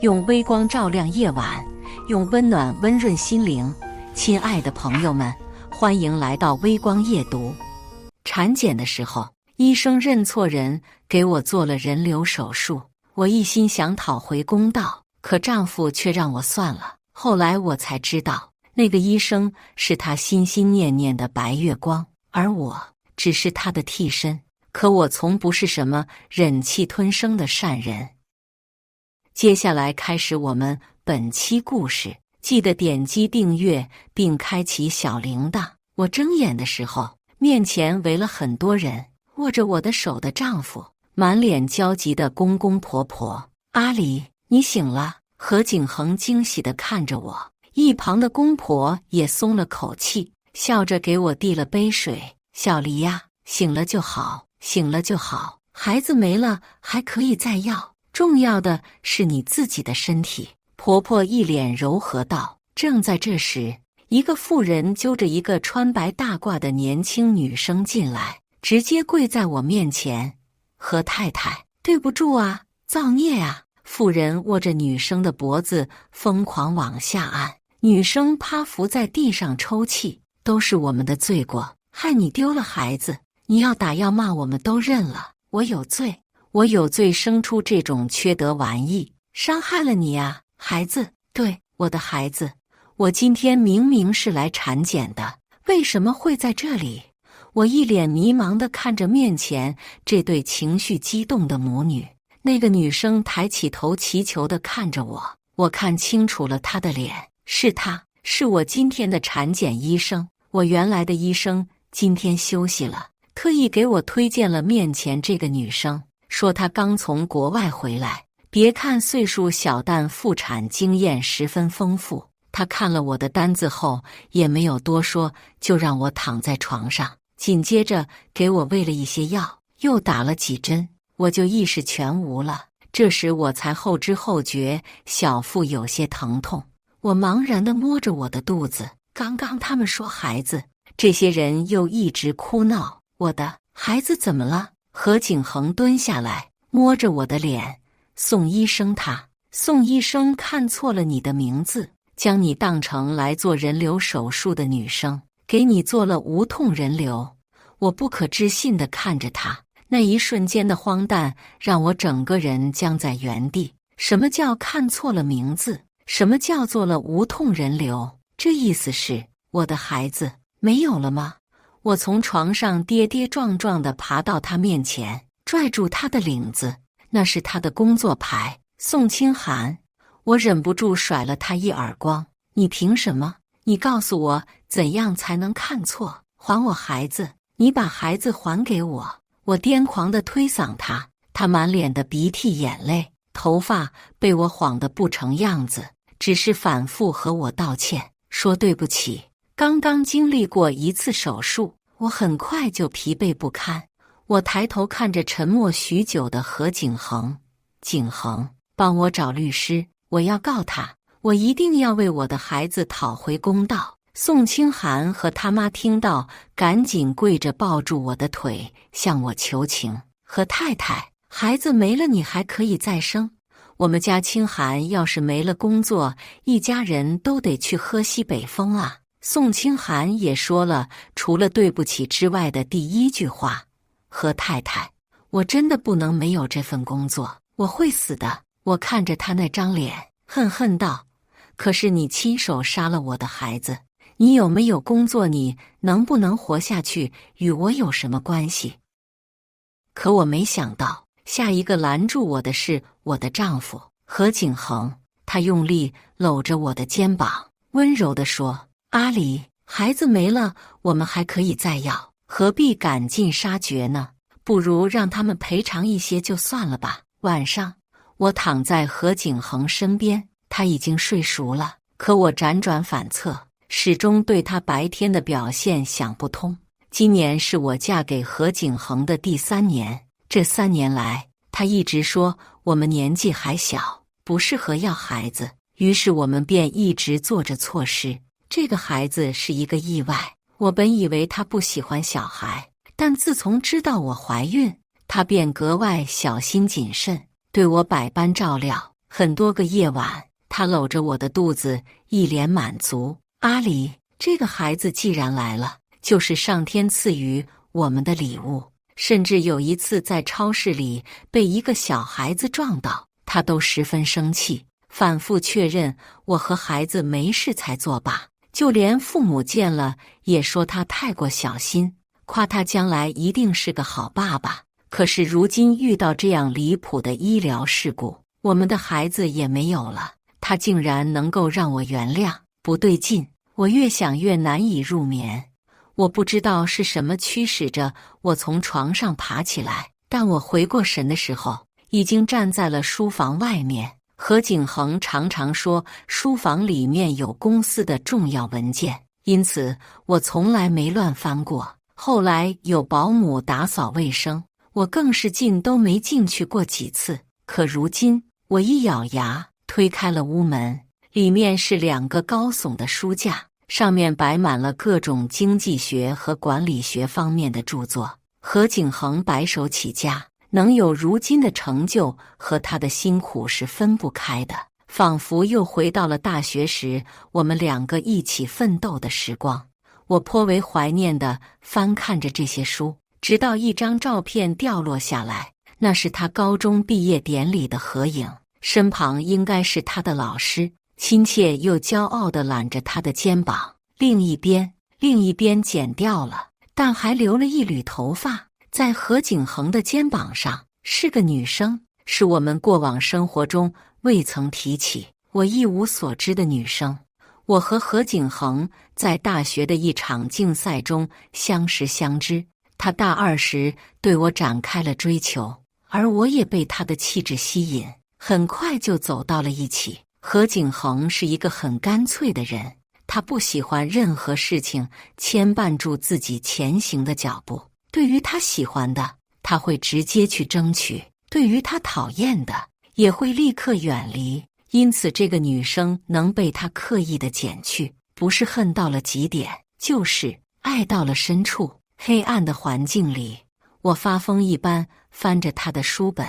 用微光照亮夜晚，用温暖温润心灵。亲爱的朋友们，欢迎来到微光夜读。产检的时候，医生认错人，给我做了人流手术。我一心想讨回公道，可丈夫却让我算了。后来我才知道，那个医生是他心心念念的白月光，而我只是他的替身。可我从不是什么忍气吞声的善人。接下来开始我们本期故事，记得点击订阅并开启小铃铛。我睁眼的时候，面前围了很多人，握着我的手的丈夫，满脸焦急的公公婆婆。阿离，你醒了？何景恒惊喜地看着我，一旁的公婆也松了口气，笑着给我递了杯水。小离呀，醒了就好，醒了就好，孩子没了还可以再要，重要的是你自己的身体。婆婆一脸柔和道。正在这时，一个妇人揪着一个穿白大褂的年轻女生进来，直接跪在我面前。何太太，对不住啊，造孽啊！妇人握着女生的脖子疯狂往下按，女生趴伏在地上抽泣。都是我们的罪过，害你丢了孩子，你要打要骂我们都认了。我有罪，我有罪生出这种缺德玩意，伤害了你啊，孩子，对，我的孩子。我今天明明是来产检的，为什么会在这里？我一脸迷茫地看着面前这对情绪激动的母女。那个女生抬起头祈求地看着我，我看清楚了她的脸，是她，是我今天的产检医生。我原来的医生今天休息了，特意给我推荐了面前这个女生，说她刚从国外回来，别看岁数小，但妇产经验十分丰富。她看了我的单子后也没有多说，就让我躺在床上，紧接着给我喂了一些药，又打了几针，我就意识全无了。这时我才后知后觉，小腹有些疼痛。我茫然地摸着我的肚子，刚刚他们说孩子，这些人又一直哭闹，我的孩子怎么了？何景恒蹲下来，摸着我的脸，宋医生宋医生看错了你的名字，将你当成来做人流手术的女生，给你做了无痛人流。我不可置信地看着他，那一瞬间的荒诞让我整个人僵在原地。什么叫看错了名字？什么叫做了无痛人流？这意思是我的孩子没有了吗？我从床上跌跌撞撞地爬到他面前，拽住他的领子，那是他的工作牌，宋清寒。我忍不住甩了他一耳光，你凭什么？你告诉我怎样才能看错？还我孩子，你把孩子还给我！我癫狂地推搡他，他满脸的鼻涕眼泪，头发被我晃得不成样子，只是反复和我道歉，说对不起。刚刚经历过一次手术，我很快就疲惫不堪。我抬头看着沉默许久的何景恒，景恒，帮我找律师，我要告他，我一定要为我的孩子讨回公道。宋清寒和他妈听到，赶紧跪着抱住我的腿，向我求情。何太太，孩子没了你还可以再生。我们家清寒要是没了工作，一家人都得去喝西北风啊。宋清寒也说了除了对不起之外的第一句话。何太太，我真的不能没有这份工作，我会死的。我看着他那张脸，恨恨道，可是你亲手杀了我的孩子，你有没有工作，你能不能活下去，与我有什么关系？可我没想到，下一个拦住我的是我的丈夫何景恒。他用力搂着我的肩膀，温柔地说，阿离，孩子没了，我们还可以再要，何必赶尽杀绝呢？不如让他们赔偿一些就算了吧。晚上我躺在何景恒身边，他已经睡熟了，可我辗转反侧，始终对他白天的表现想不通。今年是我嫁给何景恒的第3年，这3年来，他一直说我们年纪还小，不适合要孩子，于是我们便一直做着措施。这个孩子是一个意外，我本以为他不喜欢小孩，但自从知道我怀孕，他便格外小心谨慎，对我百般照料。很多个夜晚，他搂着我的肚子，一脸满足。阿里，这个孩子既然来了，就是上天赐予我们的礼物。甚至有一次在超市里被一个小孩子撞到，他都十分生气，反复确认我和孩子没事才作罢。就连父母见了也说他太过小心，夸他将来一定是个好爸爸。可是如今遇到这样离谱的医疗事故，我们的孩子也没有了，他竟然能够让我原谅？不对劲，我越想越难以入眠。我不知道是什么驱使着我从床上爬起来，但我回过神的时候，已经站在了书房外面。何景恒常常说书房里面有公司的重要文件，因此我从来没乱翻过。后来有保姆打扫卫生，我更是进都没进去过几次。可如今，我一咬牙推开了屋门，里面是2个高耸的书架，上面摆满了各种经济学和管理学方面的著作。何景恒白手起家，能有如今的成就，和他的辛苦是分不开的，仿佛又回到了大学时我们2个一起奋斗的时光。我颇为怀念地翻看着这些书，直到一张照片掉落下来，那是他高中毕业典礼的合影，身旁应该是他的老师，亲切又骄傲地揽着他的肩膀。另一边剪掉了，但还留了一缕头发，在何景恒的肩膀上，是个女生，是我们过往生活中未曾提起，我一无所知的女生。我和何景恒在大学的一场竞赛中相识相知，他大2时对我展开了追求，而我也被他的气质吸引，很快就走到了一起。何景恒是一个很干脆的人，他不喜欢任何事情牵绊住自己前行的脚步，对于他喜欢的，他会直接去争取；对于他讨厌的，也会立刻远离。因此这个女生能被他刻意的减去，不是恨到了极点，就是爱到了深处。黑暗的环境里，我发疯一般翻着他的书本，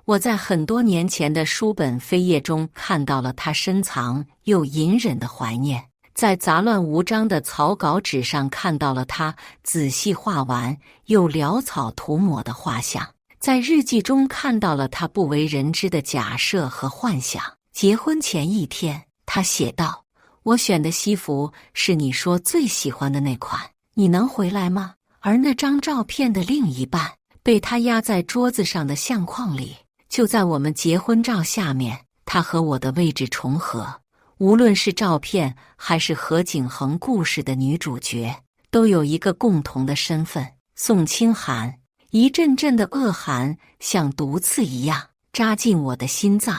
我在很多年前的书本扉页中看到了他深藏又隐忍的怀念，在杂乱无章的草稿纸上看到了他仔细画完又潦草涂抹的画像，在日记中看到了他不为人知的假设和幻想。结婚前一天，他写道：我选的西服是你说最喜欢的那款，你能回来吗？而那张照片的另一半被他压在桌子上的相框里，就在我们结婚照下面，他和我的位置重合。无论是照片还是何景恒故事的女主角，都有一个共同的身份——宋清寒。一阵阵的恶寒像毒刺一样扎进我的心脏。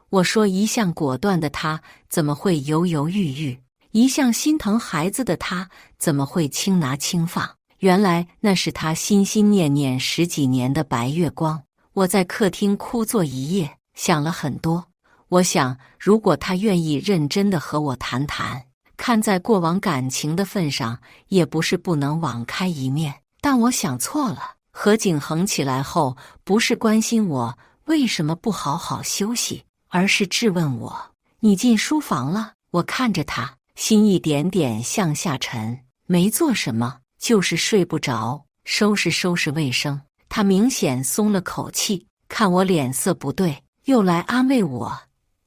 我说，一向果断的他怎么会犹犹豫豫？一向心疼孩子的他怎么会轻拿轻放？原来那是他心心念念10几年的白月光。我在客厅枯坐一夜，想了很多。我想，如果他愿意认真的和我谈谈，看在过往感情的份上，也不是不能网开一面。但我想错了。何景恒起来后，不是关心我为什么不好好休息，而是质问我：你进书房了？我看着他，心一点点向下沉。没做什么，就是睡不着，收拾卫生。他明显松了口气，看我脸色不对，又来安慰我：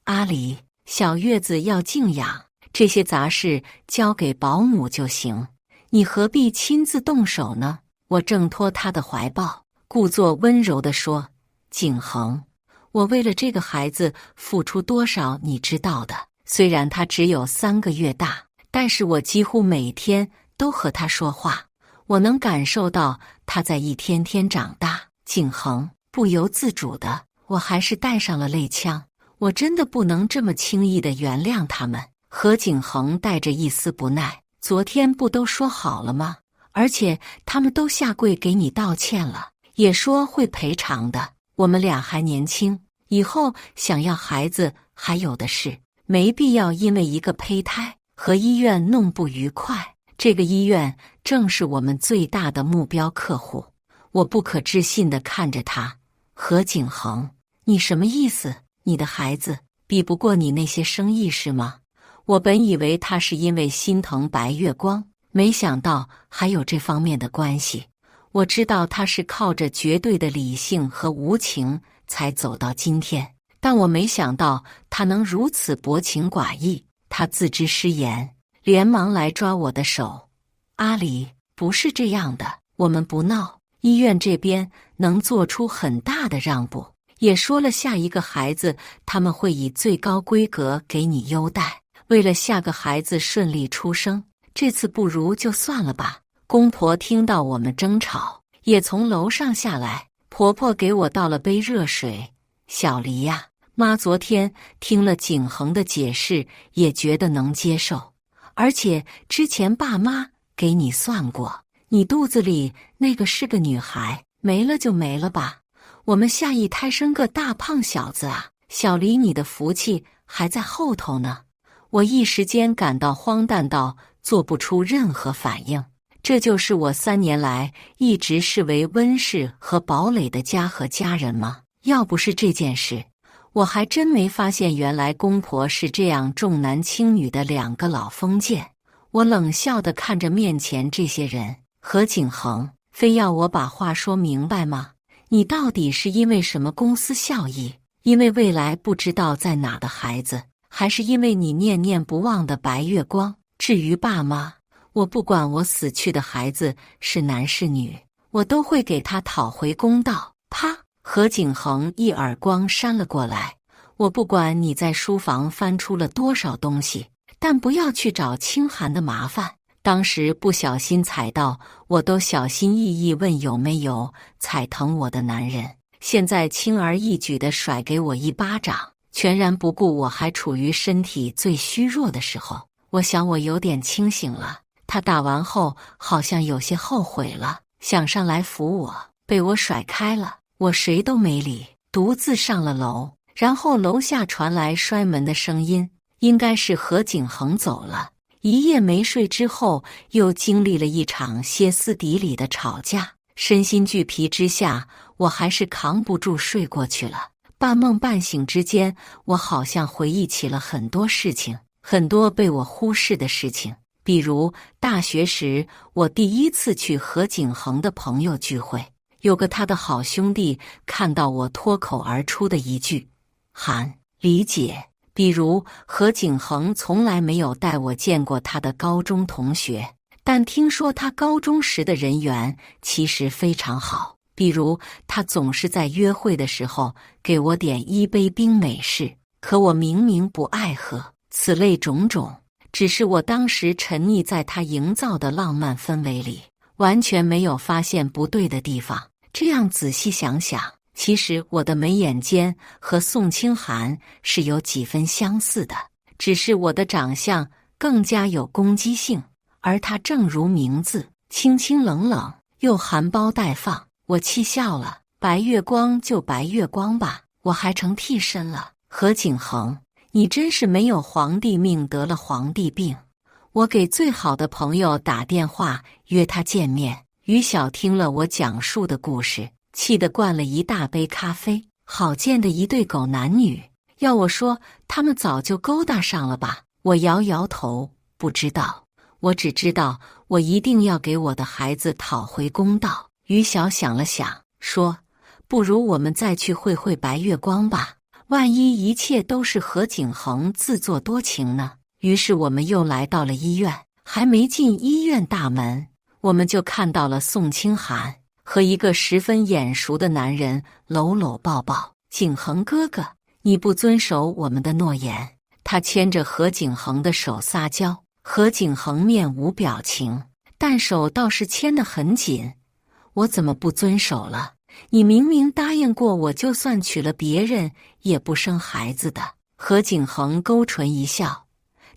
阿离，小月子要静养，这些杂事交给保姆就行，你何必亲自动手呢？我挣脱他的怀抱，故作温柔地说：景恒，我为了这个孩子付出多少你知道的，虽然他只有3个月大，但是我几乎每天都和他说话，我能感受到他在一天天长大。景恒，不由自主的，我还是带上了泪腔。我真的不能这么轻易的原谅他们。何景恒带着一丝不耐：昨天不都说好了吗？而且他们都下跪给你道歉了，也说会赔偿的。我们俩还年轻，以后想要孩子还有的是，没必要因为一个胚胎和医院弄不愉快。这个医院正是我们最大的目标客户。我不可置信地看着他：何景恒，你什么意思？你的孩子比不过你那些生意是吗？我本以为他是因为心疼白月光，没想到还有这方面的关系。我知道他是靠着绝对的理性和无情才走到今天，但我没想到他能如此薄情寡义。他自知失言，连忙来抓我的手。阿离，不是这样的，我们不闹。医院这边能做出很大的让步，也说了下一个孩子他们会以最高规格给你优待。为了下个孩子顺利出生，这次不如就算了吧。公婆听到我们争吵，也从楼上下来。婆婆给我倒了杯热水。小黎呀，妈昨天听了景恒的解释，也觉得能接受。而且之前爸妈给你算过，你肚子里那个是个女孩，没了就没了吧。我们下一胎生个大胖小子啊！小黎，你的福气还在后头呢。我一时间感到荒诞到做不出任何反应。这就是我3年来一直视为温氏和堡垒的家和家人吗？要不是这件事，我还真没发现原来公婆是这样重男轻女的2个老封建。我冷笑地看着面前这些人。何景恒，非要我把话说明白吗？你到底是因为什么公司效益？因为未来不知道在哪的孩子，还是因为你念念不忘的白月光？至于爸妈，我不管我死去的孩子是男是女，我都会给他讨回公道。啪！何景恒一耳光扇了过来。我不管你在书房翻出了多少东西，但不要去找清寒的麻烦。当时不小心踩到，我都小心翼翼问有没有踩疼我的男人，现在轻而易举地甩给我一巴掌，全然不顾我还处于身体最虚弱的时候。我想我有点清醒了。他打完后好像有些后悔了，想上来扶我，被我甩开了。我谁都没理，独自上了楼。然后楼下传来摔门的声音，应该是何景恒走了。一夜没睡之后，又经历了一场歇斯底里的吵架，身心俱疲之下，我还是扛不住睡过去了。半梦半醒之间，我好像回忆起了很多事情，很多被我忽视的事情。比如大学时，我第一次去何景恒的朋友聚会，有个他的好兄弟看到我脱口而出的一句韩理解。比如何景恒从来没有带我见过他的高中同学，但听说他高中时的人缘其实非常好。比如他总是在约会的时候给我点1杯冰美式，可我明明不爱喝。此类种种，只是我当时沉溺在他营造的浪漫氛围里，完全没有发现不对的地方。这样仔细想想，其实我的眉眼间和宋清寒是有几分相似的，只是我的长相更加有攻击性，而他正如名字，清清冷冷又含苞待放。我气笑了，白月光就白月光吧，我还成替身了。何景恒，你真是没有皇帝命得了皇帝病。我给最好的朋友打电话约他见面。于晓听了我讲述的故事，气得灌了一大杯咖啡。好见的一对狗男女，要我说他们早就勾搭上了吧。我摇摇头，不知道。我只知道我一定要给我的孩子讨回公道。于晓想了想，说不如我们再去会会白月光吧，万一一切都是何景恒自作多情呢？于是我们又来到了医院，还没进医院大门，我们就看到了宋清寒和一个十分眼熟的男人搂搂抱抱。景恒哥哥，你不遵守我们的诺言。他牵着何景恒的手撒娇，何景恒面无表情，但手倒是牵得很紧。我怎么不遵守了？你明明答应过我，就算娶了别人也不生孩子的。何景恒勾唇一笑，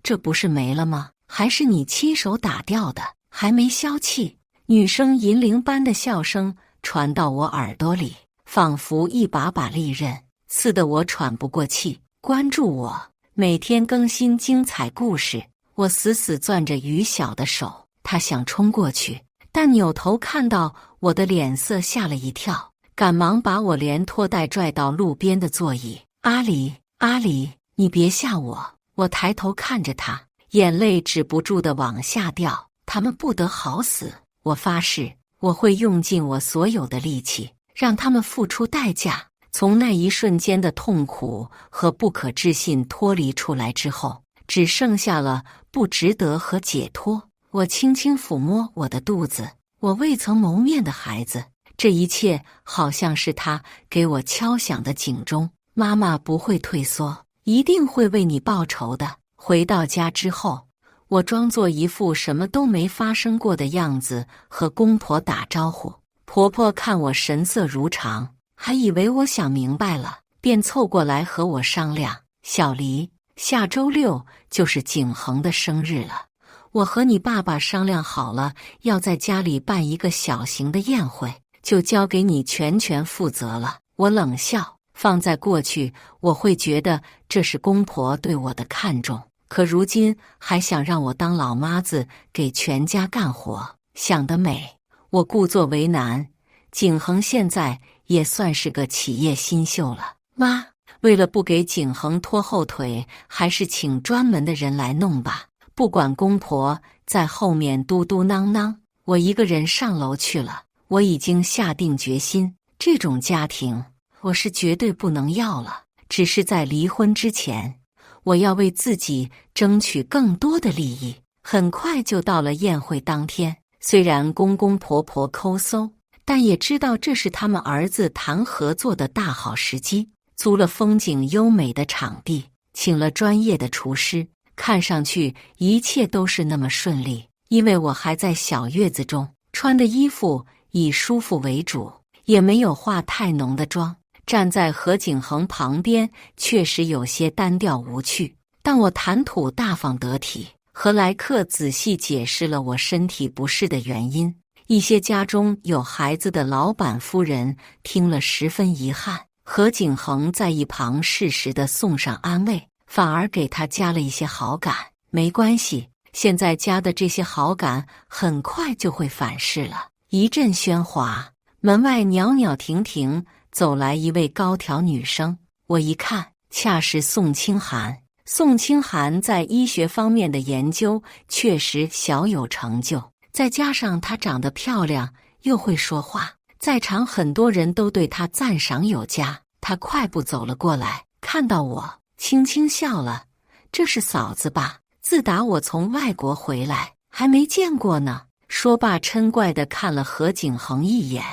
这不是没了吗？还是你亲手打掉的，还没消气。女生银铃般的笑声传到我耳朵里，仿佛一把把利刃，刺得我喘不过气。关注我，每天更新精彩故事。我死死攥着于晓的手，他想冲过去，但扭头看到我的脸色，吓了一跳，赶忙把我连拖带拽到路边的座椅。阿离，阿离，你别吓我。我抬头看着他，眼泪止不住地往下掉。他们不得好死，我发誓，我会用尽我所有的力气，让他们付出代价。从那一瞬间的痛苦和不可置信脱离出来之后，只剩下了不值得和解脱。我轻轻抚摸我的肚子，我未曾谋面的孩子，这一切好像是他给我敲响的警钟。妈妈不会退缩，一定会为你报仇的。回到家之后，我装作一副什么都没发生过的样子和公婆打招呼。婆婆看我神色如常，还以为我想明白了，便凑过来和我商量：小黎，下周6就是景恒的生日了，我和你爸爸商量好了，要在家里办一个小型的宴会，就交给你全权负责了。我冷笑，放在过去，我会觉得这是公婆对我的看重，可如今还想让我当老妈子给全家干活，想得美。我故作为难，景恒现在也算是个企业新秀了。妈，为了不给景恒拖后腿，还是请专门的人来弄吧。不管公婆在后面嘟嘟囔囔，我一个人上楼去了。我已经下定决心，这种家庭我是绝对不能要了。只是在离婚之前，我要为自己争取更多的利益。很快就到了宴会当天，虽然公公婆婆抠搜，但也知道这是他们儿子谈合作的大好时机。租了风景优美的场地，请了专业的厨师，看上去一切都是那么顺利。因为我还在小月子中，穿的衣服以舒服为主，也没有化太浓的妆。站在何景恒旁边，确实有些单调无趣，但我谈吐大方得体，和来客仔细解释了我身体不适的原因。一些家中有孩子的老板夫人听了十分遗憾，何景恒在一旁适时地送上安慰，反而给他加了一些好感。没关系，现在加的这些好感很快就会反噬了。一阵喧哗，门外袅袅婷婷走来一位高挑女生，我一看，恰是宋清寒。宋清寒在医学方面的研究确实小有成就，再加上她长得漂亮，又会说话，在场很多人都对她赞赏有加。她快步走了过来，看到我，轻轻笑了：“这是嫂子吧？自打我从外国回来，还没见过呢。”说罢，嗔怪地看了何景恒一眼。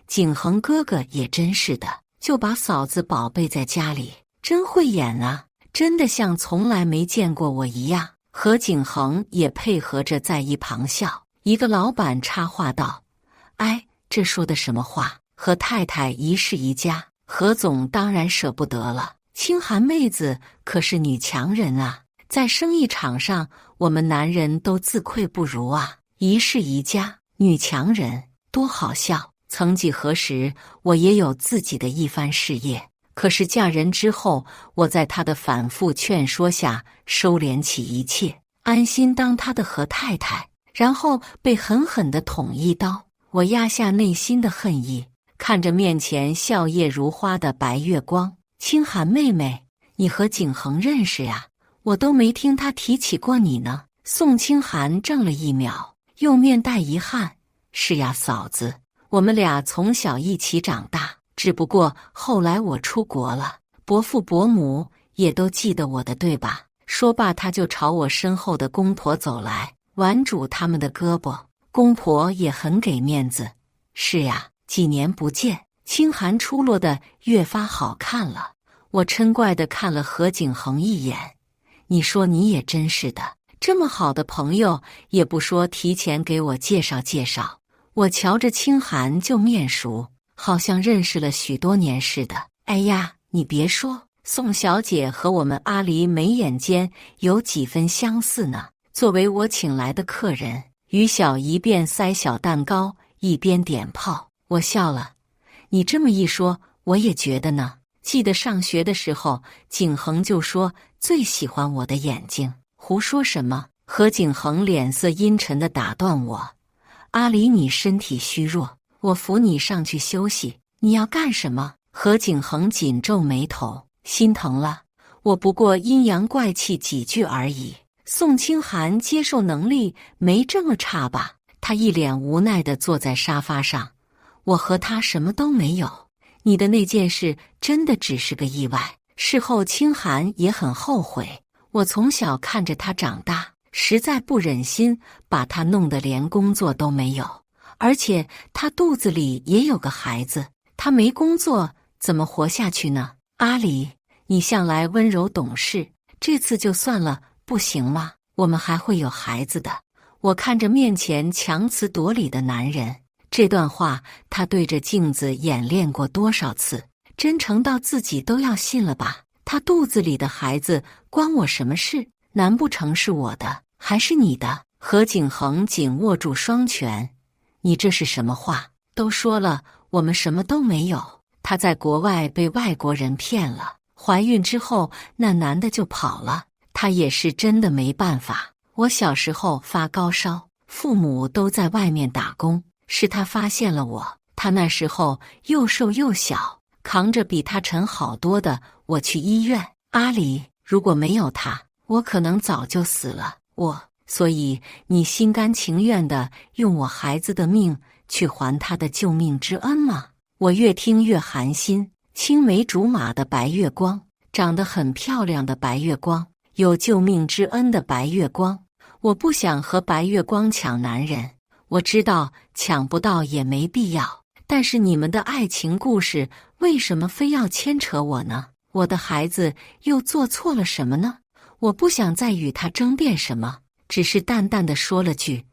景恒哥哥也真是的，就把嫂子宝贝在家里，真会演啊，真的像从来没见过我一样。何景恒也配合着在一旁笑。一个老板插话道：“哎，这说的什么话？和太太一世一家，何总当然舍不得了。清寒妹子可是女强人啊，在生意场上，我们男人都自愧不如啊。一世一家，女强人，多好笑。曾几何时，我也有自己的一番事业，可是嫁人之后，我在他的反复劝说下，收敛起一切，安心当他的何太太，然后被狠狠地捅一刀。我压下内心的恨意，看着面前笑靥如花的白月光，清寒妹妹，你和景恒认识呀？我都没听他提起过你呢。宋清寒怔了一秒，又面带遗憾：“是呀，嫂子，我们俩从小一起长大，只不过后来我出国了，伯父伯母也都记得我的，对吧？”说罢，他就朝我身后的公婆走来，挽住他们的胳膊。公婆也很给面子：“是呀，几年不见，清寒出落得越发好看了。”我嗔怪地看了何景恒一眼：“你说你也真是的，这么好的朋友也不说提前给我介绍介绍。”我瞧着清寒就面熟，好像认识了许多年似的。哎呀，你别说，宋小姐和我们阿离眉眼间有几分相似呢。作为我请来的客人，于小一边塞小蛋糕，一边点炮。我笑了：“你这么一说，我也觉得呢。记得上学的时候，景恒就说最喜欢我的眼睛。”胡说什么？何景恒脸色阴沉地打断我：“阿离，你身体虚弱，我扶你上去休息。你要干什么？”何景恒紧皱眉头：“心疼了。”我不过阴阳怪气几句而已。宋清寒接受能力没这么差吧？他一脸无奈地坐在沙发上。我和他什么都没有，你的那件事真的只是个意外。事后清寒也很后悔，我从小看着他长大，实在不忍心把他弄得连工作都没有，而且他肚子里也有个孩子，他没工作怎么活下去呢？阿里，你向来温柔懂事，这次就算了，不行吗？我们还会有孩子的。我看着面前强词夺理的男人，这段话他对着镜子演练过多少次，真诚到自己都要信了吧？他肚子里的孩子关我什么事？难不成是我的，还是你的？何景恒紧握住双拳，你这是什么话？都说了，我们什么都没有。她在国外被外国人骗了，怀孕之后那男的就跑了，她也是真的没办法。我小时候发高烧，父母都在外面打工，是他发现了我。他那时候又瘦又小，扛着比他沉好多的我去医院。阿里，如果没有他，我可能早就死了。所以你心甘情愿地用我孩子的命去还他的救命之恩吗？我越听越寒心。青梅竹马的白月光，长得很漂亮的白月光，有救命之恩的白月光。我不想和白月光抢男人，我知道抢不到也没必要，但是你们的爱情故事为什么非要牵扯我呢？我的孩子又做错了什么呢？我不想再与他争辩什么，只是淡淡的说了句：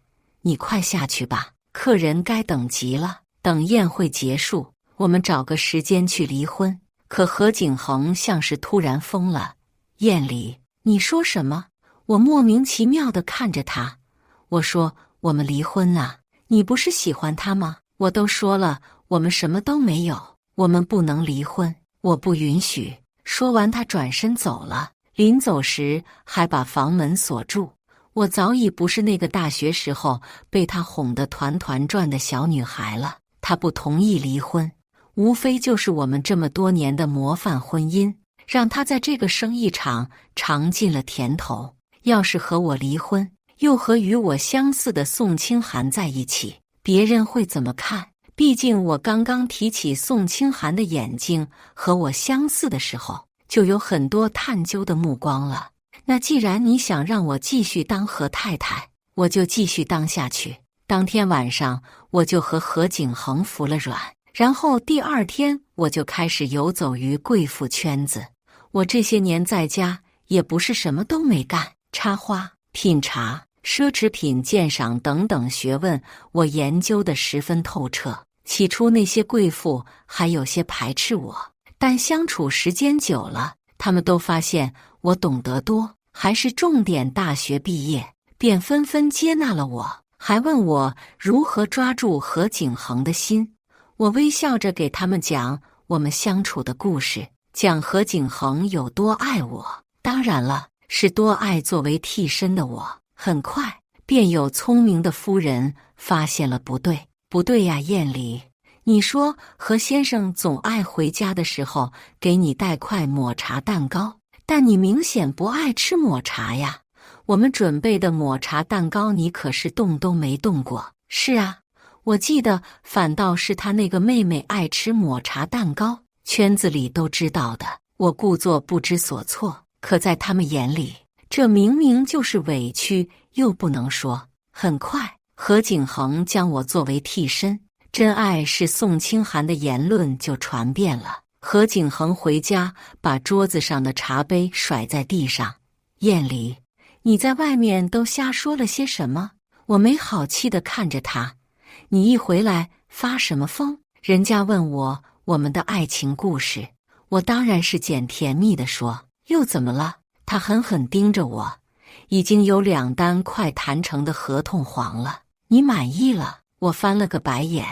你快下去吧，客人该等急了。等宴会结束，我们找个时间去离婚。可何景恒像是突然疯了。宴离？你说什么？我莫名其妙地看着他，我说我们离婚啊，你不是喜欢他吗？我都说了，我们什么都没有，我们不能离婚，我不允许。说完他转身走了，临走时还把房门锁住。我早已不是那个大学时候被他哄得团团转的小女孩了。他不同意离婚，无非就是我们这么多年的模范婚姻，让他在这个生意场尝尽了甜头。要是和我离婚，又和与我相似的宋清寒在一起，别人会怎么看？毕竟我刚刚提起宋清寒的眼睛和我相似的时候，就有很多探究的目光了。那既然你想让我继续当何太太，我就继续当下去。当天晚上，我就和何景恒服了软，然后第二天我就开始游走于贵妇圈子。我这些年在家也不是什么都没干，插花、品茶、奢侈品鉴赏等等学问，我研究得十分透彻。起初那些贵妇还有些排斥我，但相处时间久了，他们都发现我懂得多，还是重点大学毕业，便纷纷接纳了我，还问我如何抓住何景恒的心。我微笑着给他们讲我们相处的故事，讲何景恒有多爱我，当然了，是多爱作为替身的我。很快便有聪明的夫人发现了不对。不对呀，燕离，你说何先生总爱回家的时候给你带块抹茶蛋糕，但你明显不爱吃抹茶呀。我们准备的抹茶蛋糕你可是动都没动过。是啊，我记得反倒是他那个妹妹爱吃抹茶蛋糕，圈子里都知道的。我故作不知所措，可在他们眼里，这明明就是委屈，又不能说。很快，何景恒将我作为替身，真爱是宋清寒的言论就传遍了。何景恒回家，把桌子上的茶杯甩在地上。燕离，你在外面都瞎说了些什么？我没好气地看着他。你一回来发什么疯？人家问我们的爱情故事，我当然是捡甜蜜地说。又怎么了？他狠狠盯着我。已经有2单快谈成的合同黄了，你满意了？我翻了个白眼。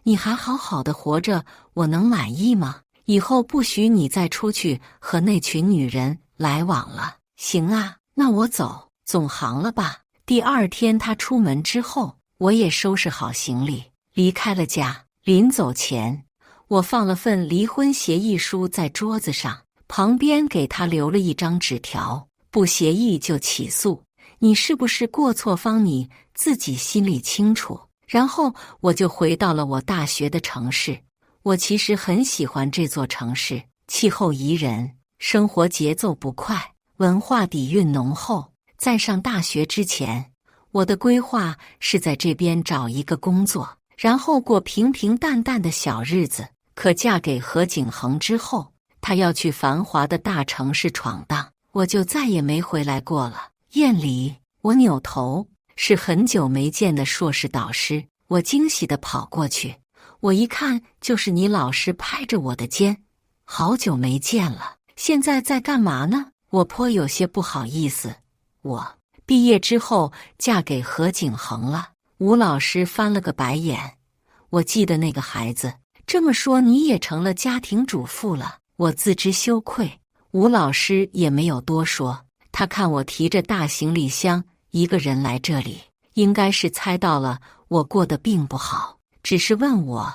你还好好的活着，我能满意吗？以后不许你再出去和那群女人来往了。行啊，那我走，总行了吧？第二天他出门之后，我也收拾好行李，离开了家。临走前，我放了份离婚协议书在桌子上，旁边给他留了一张纸条，不协议就起诉。你是不是过错方，你自己心里清楚。然后我就回到了我大学的城市。我其实很喜欢这座城市，气候宜人，生活节奏不快，文化底蕴浓厚。在上大学之前，我的规划是在这边找一个工作，然后过平平淡淡的小日子。可嫁给何景恒之后，他要去繁华的大城市闯荡，我就再也没回来过了。宴礼，我扭头，是很久没见的硕士导师。我惊喜地跑过去，我一看就是你老师，拍着我的肩，好久没见了，现在在干嘛呢？我颇有些不好意思。我毕业之后嫁给何景恒了。吴老师翻了个白眼。我记得那个孩子。这么说你也成了家庭主妇了？我自知羞愧。吴老师也没有多说，他看我提着大行李箱一个人来这里，应该是猜到了我过得并不好，只是问我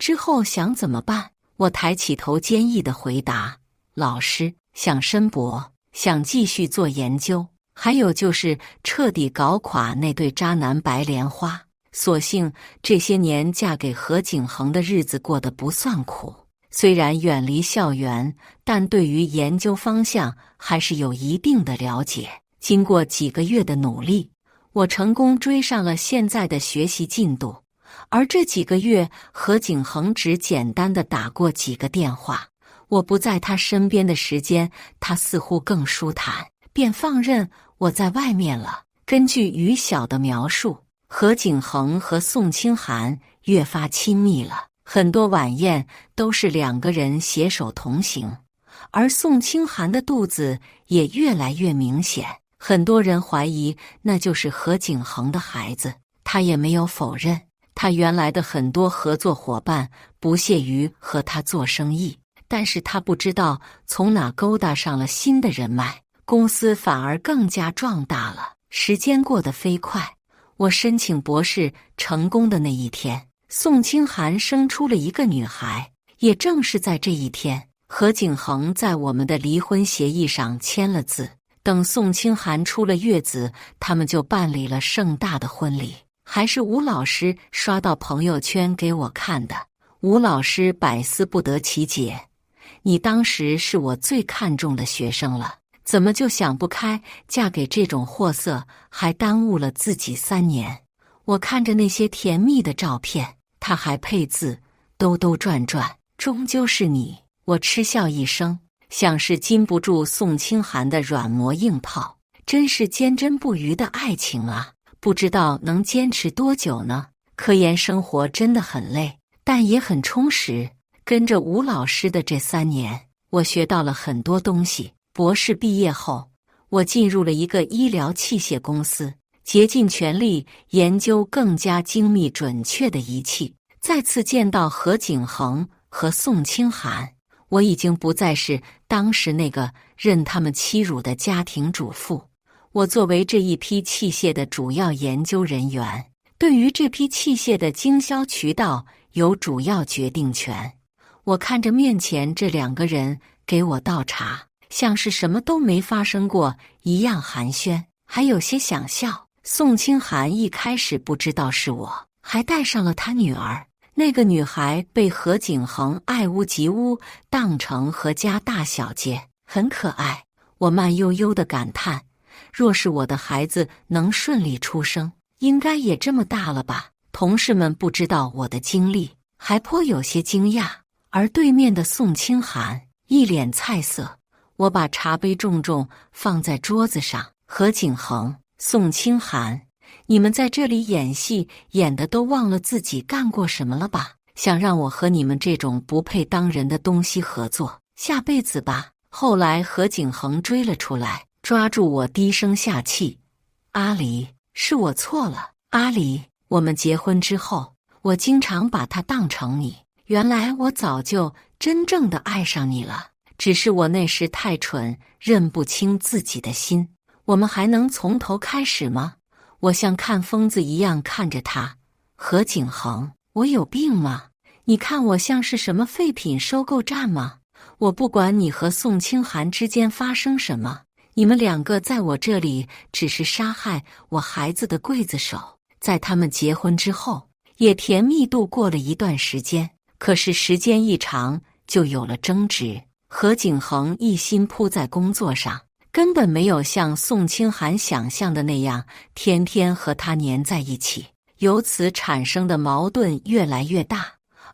之后想怎么办。我抬起头坚毅地回答，老师，想申博，想继续做研究，还有就是彻底搞垮那对渣男白莲花。所幸这些年嫁给何景恒的日子过得不算苦，虽然远离校园，但对于研究方向还是有一定的了解。经过几个月的努力，我成功追上了现在的学习进度。而这几个月，何景恒只简单的打过几个电话，我不在他身边的时间，他似乎更舒坦，便放任我在外面了。根据于晓的描述，何景恒和宋清涵越发亲密了，很多晚宴都是两个人携手同行，而宋清涵的肚子也越来越明显，很多人怀疑那就是何景恒的孩子，他也没有否认。他原来的很多合作伙伴不屑于和他做生意，但是他不知道从哪勾搭上了新的人脉，公司反而更加壮大了。时间过得飞快。我申请博士成功的那一天，宋清涵生出了一个女孩。也正是在这一天，何景恒在我们的离婚协议上签了字。等宋清涵出了月子，他们就办理了盛大的婚礼，还是吴老师刷到朋友圈给我看的。吴老师百思不得其解，你当时是我最看重的学生了，怎么就想不开嫁给这种货色，还耽误了自己3年。我看着那些甜蜜的照片，他还配字兜兜转转，终究是你。我嗤笑一声，想是禁不住宋清涵的软磨硬泡，真是坚贞不渝的爱情啊，不知道能坚持多久呢。科研生活真的很累，但也很充实。跟着吴老师的这3年，我学到了很多东西。博士毕业后，我进入了一个医疗器械公司，竭尽全力研究更加精密准确的仪器。再次见到何景恒和宋清涵，我已经不再是当时那个任他们欺辱的家庭主妇。我作为这一批器械的主要研究人员，对于这批器械的经销渠道有主要决定权。我看着面前这2个人给我倒茶，像是什么都没发生过一样寒暄，还有些想笑。宋清涵一开始不知道是我，还带上了他女儿。那个女孩被何景恒爱屋及乌，当成何家大小姐，很可爱。我慢悠悠地感叹，若是我的孩子能顺利出生，应该也这么大了吧。同事们不知道我的经历，还颇有些惊讶。而对面的宋清涵一脸菜色。我把茶杯重重放在桌子上。何景恒、宋清涵，你们在这里演戏，演的都忘了自己干过什么了吧？想让我和你们这种不配当人的东西合作，下辈子吧。后来何景恒追了出来，抓住我低声下气，阿离，是我错了。阿离，我们结婚之后，我经常把他当成你，原来我早就真正的爱上你了，只是我那时太蠢，认不清自己的心。我们还能从头开始吗？我像看疯子一样看着他。何景恒，我有病吗？你看我像是什么废品收购站吗？我不管你和宋清寒之间发生什么，你们两个在我这里只是杀害我孩子的刽子手。在他们结婚之后，也甜蜜度过了一段时间，可是时间一长，就有了争执。何景恒一心扑在工作上，根本没有像宋清寒想象的那样天天和他黏在一起，由此产生的矛盾越来越大。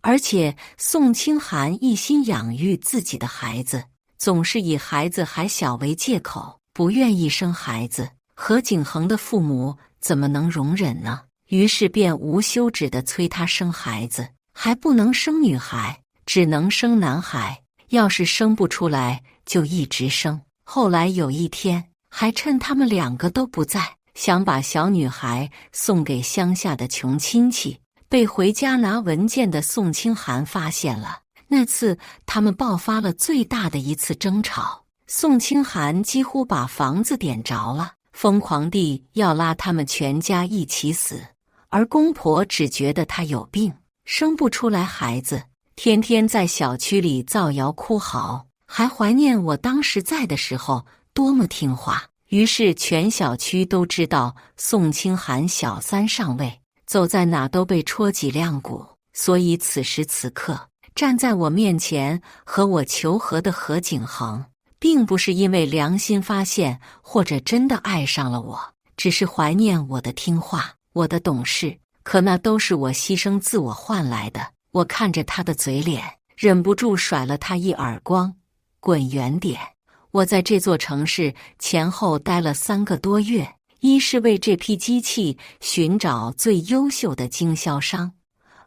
而且宋清寒一心养育自己的孩子，总是以孩子还小为借口，不愿意生孩子。何景恒的父母怎么能容忍呢？于是便无休止地催他生孩子，还不能生女孩，只能生男孩，要是生不出来就一直生。后来有一天，还趁他们两个都不在，想把小女孩送给乡下的穷亲戚，被回家拿文件的宋清寒发现了。那次他们爆发了最大的一次争吵，宋清寒几乎把房子点着了，疯狂地要拉他们全家一起死。而公婆只觉得他有病，生不出来孩子，天天在小区里造谣哭嚎，还怀念我当时在的时候多么听话。于是全小区都知道宋清寒小三上位，走在哪都被戳脊梁骨。所以此时此刻站在我面前和我求和的何景恒，并不是因为良心发现或者真的爱上了我，只是怀念我的听话，我的懂事，可那都是我牺牲自我换来的。我看着他的嘴脸，忍不住甩了他一耳光，滚远点！我在这座城市前后待了3个多月，一是为这批机器寻找最优秀的经销商，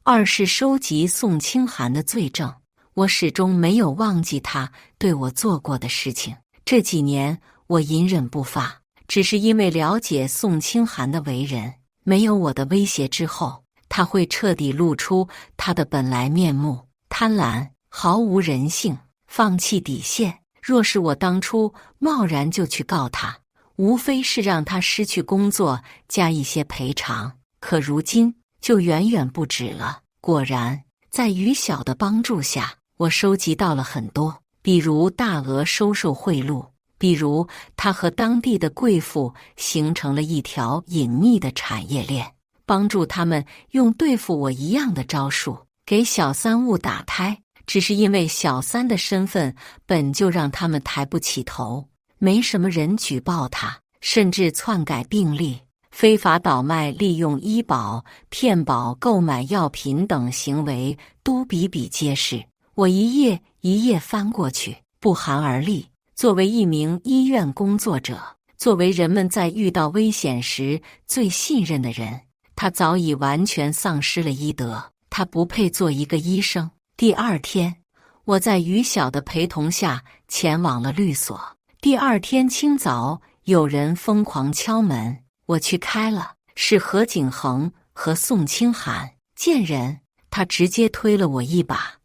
二是收集宋清寒的罪证。我始终没有忘记他对我做过的事情。这几年我隐忍不发，只是因为了解宋清寒的为人，没有我的威胁之后，他会彻底露出他的本来面目，贪婪，毫无人性，放弃底线。若是我当初贸然就去告他，无非是让他失去工作，加一些赔偿，可如今就远远不止了。果然，在于晓的帮助下，我收集到了很多，比如大额收受贿赂，比如他和当地的贵妇形成了一条隐秘的产业链，帮助他们用对付我一样的招数，给小三误打胎。只是因为小三的身份本就让他们抬不起头，没什么人举报他，甚至篡改病历、非法倒卖、利用医保骗保、购买药品等行为都比比皆是。我一页一页翻过去，不寒而栗。作为一名医院工作者，作为人们在遇到危险时最信任的人，他早已完全丧失了医德，他不配做一个医生。第二天，我在于晓的陪同下前往了律所。第二天清早，有人疯狂敲门，我去开了，是何景恒和宋清寒。贱人，他直接推了我一把。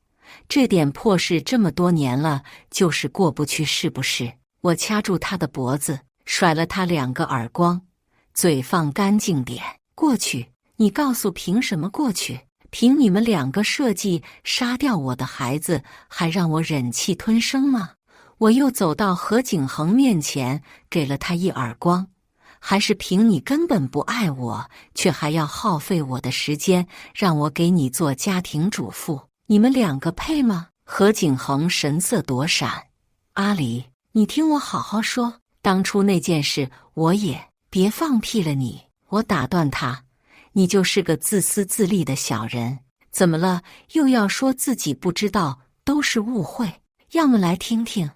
这点破事这么多年了，就是过不去是不是？我掐住他的脖子，甩了他2个耳光。嘴放干净点，过去！你告诉凭什么过去？凭你们2个设计杀掉我的孩子，还让我忍气吞声吗？我又走到何景恒面前，给了他一耳光。还是凭你根本不爱我，却还要耗费我的时间，让我给你做家庭主妇？你们2个配吗？何景恒神色躲闪。阿离，你听我好好说，当初那件事我也……别放屁了你！我打断他。你就是个自私自利的小人，怎么了？又要说自己不知道，都是误会。要么来听听。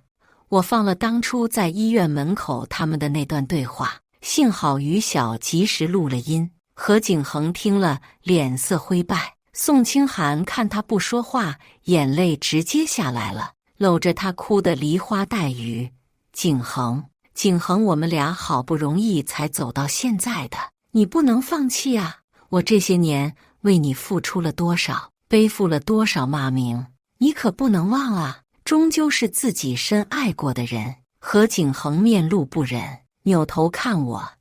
我放了当初在医院门口他们的那段对话，幸好于晓及时录了音。何景恒听了，脸色灰败。宋清寒看他不说话，眼泪直接下来了，搂着他哭得梨花带雨。景恒，景恒，我们俩好不容易才走到现在的，你不能放弃啊！我这些年为你付出了多少，背负了多少骂名，你可不能忘啊！终究是自己深爱过的人。何景恒面露不忍，扭头看我。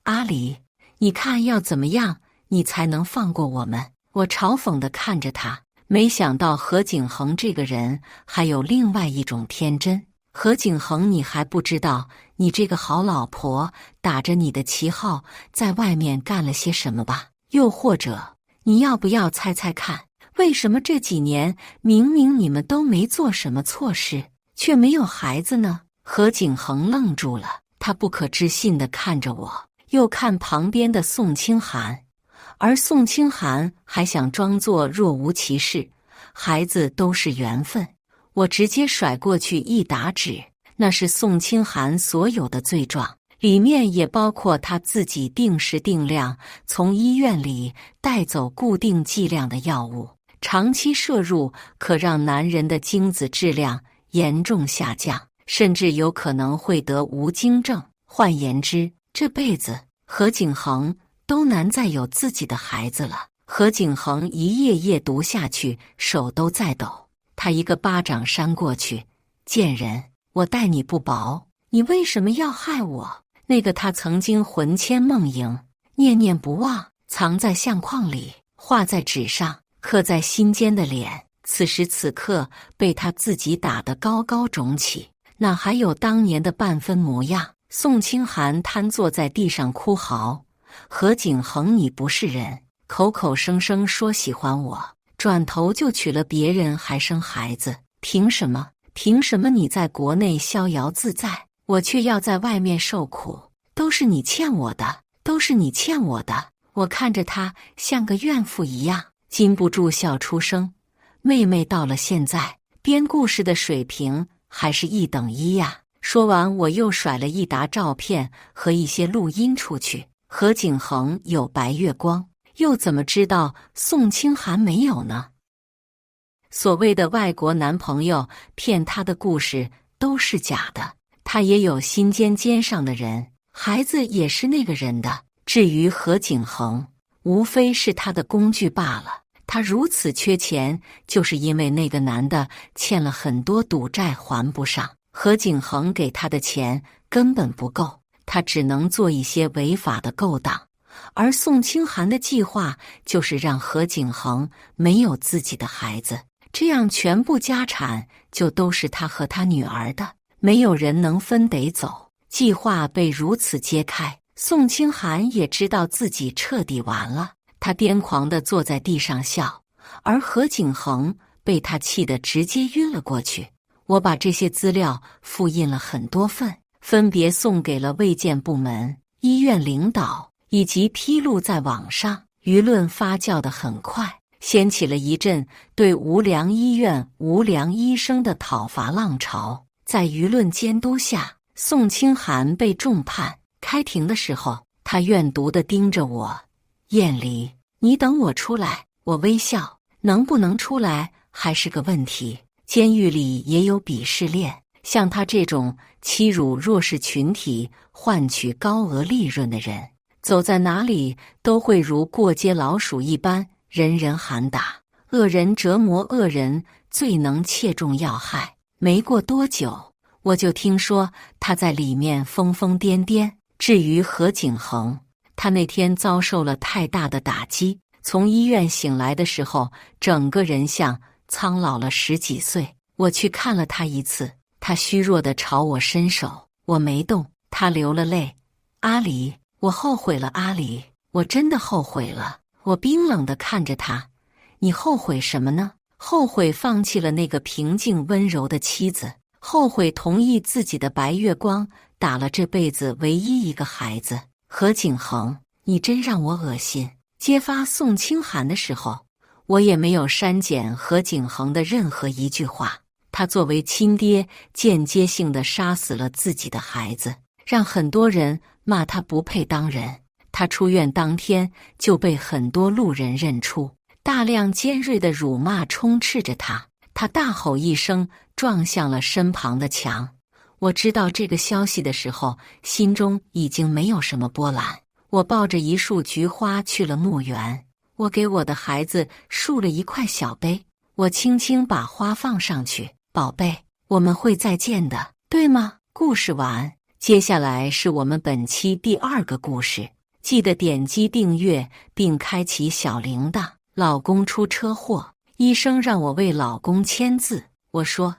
阿离，你看要怎么样，你才能放过我们？我嘲讽地看着他，没想到何景恒这个人还有另外一种天真。何景恒，你还不知道你这个好老婆打着你的旗号在外面干了些什么吧？又或者，你要不要猜猜看，为什么这几年明明你们都没做什么错事，却没有孩子呢？何景恒愣住了，他不可置信地看着我，又看旁边的宋清寒，而宋清寒还想装作若无其事，孩子都是缘分。我直接甩过去一打纸，那是宋清寒所有的罪状，里面也包括他自己定时定量从医院里带走固定剂量的药物，长期摄入可让男人的精子质量严重下降，甚至有可能会得无精症。换言之，这辈子何景恒都难再有自己的孩子了。何景恒一页页读下去，手都在抖。他一个巴掌扇过去，贱人，我待你不薄，你为什么要害我？那个他曾经魂牵梦萦、念念不忘、藏在相框里、画在纸上、刻在心间的脸，此时此刻被他自己打得高高肿起，哪还有当年的半分模样？宋清寒瘫坐在地上哭嚎：何景恒，你不是人，口口声声说喜欢我，转头就娶了别人还生孩子，凭什么？凭什么你在国内逍遥自在，我却要在外面受苦？都是你欠我的，都是你欠我的。我看着他像个怨妇一样，禁不住笑出声。妹妹到了现在，编故事的水平还是一等一呀。说完，我又甩了一沓照片和一些录音出去。何景恒有白月光，又怎么知道宋清寒没有呢？所谓的外国男朋友骗她的故事都是假的，她也有心尖上的人，孩子也是那个人的。至于何景恒，无非是他的工具罢了。他如此缺钱，就是因为那个男的欠了很多赌债还不上，何景恒给他的钱根本不够，他只能做一些违法的勾当。而宋清寒的计划就是让何景恒没有自己的孩子，这样全部家产就都是他和他女儿的，没有人能分得走。计划被如此揭开，宋清寒也知道自己彻底完了，他癫狂地坐在地上笑，而何景恒被他气得直接晕了过去。我把这些资料复印了很多份，分别送给了卫健部门、医院领导，以及披露在网上。舆论发酵得很快，掀起了一阵对无良医院、无良医生的讨伐浪潮。在舆论监督下，宋清寒被重判。开庭的时候，他怨毒地盯着我：燕离，你等我出来。我微笑，能不能出来还是个问题。监狱里也有鄙视链，像他这种欺辱弱势群体、换取高额利润的人，走在哪里都会如过街老鼠一般，人人喊打。恶人折磨恶人，最能切中要害。没过多久，我就听说他在里面疯疯癫癫。至于何景恒，他那天遭受了太大的打击，从医院醒来的时候，整个人像苍老了10几岁。我去看了他一次，他虚弱地朝我伸手，我没动，他流了泪。阿离，我后悔了，阿离，我真的后悔了。我冰冷地看着他，你后悔什么呢？后悔放弃了那个平静温柔的妻子，后悔同意自己的白月光打了这辈子唯一一个孩子。何景恒，你真让我恶心。揭发宋清寒的时候，我也没有删减何景恒的任何一句话。他作为亲爹，间接性地杀死了自己的孩子，让很多人骂他不配当人。他出院当天就被很多路人认出，大量尖锐的辱骂充斥着他。他大吼一声，撞向了身旁的墙。我知道这个消息的时候，心中已经没有什么波澜。我抱着一束菊花去了墓园，我给我的孩子竖了一块小碑，我轻轻把花放上去。宝贝，我们会再见的，对吗？故事完，接下来是我们本期第2个故事。记得点击订阅并开启小铃铛。老公出车祸，医生让我为老公签字，我说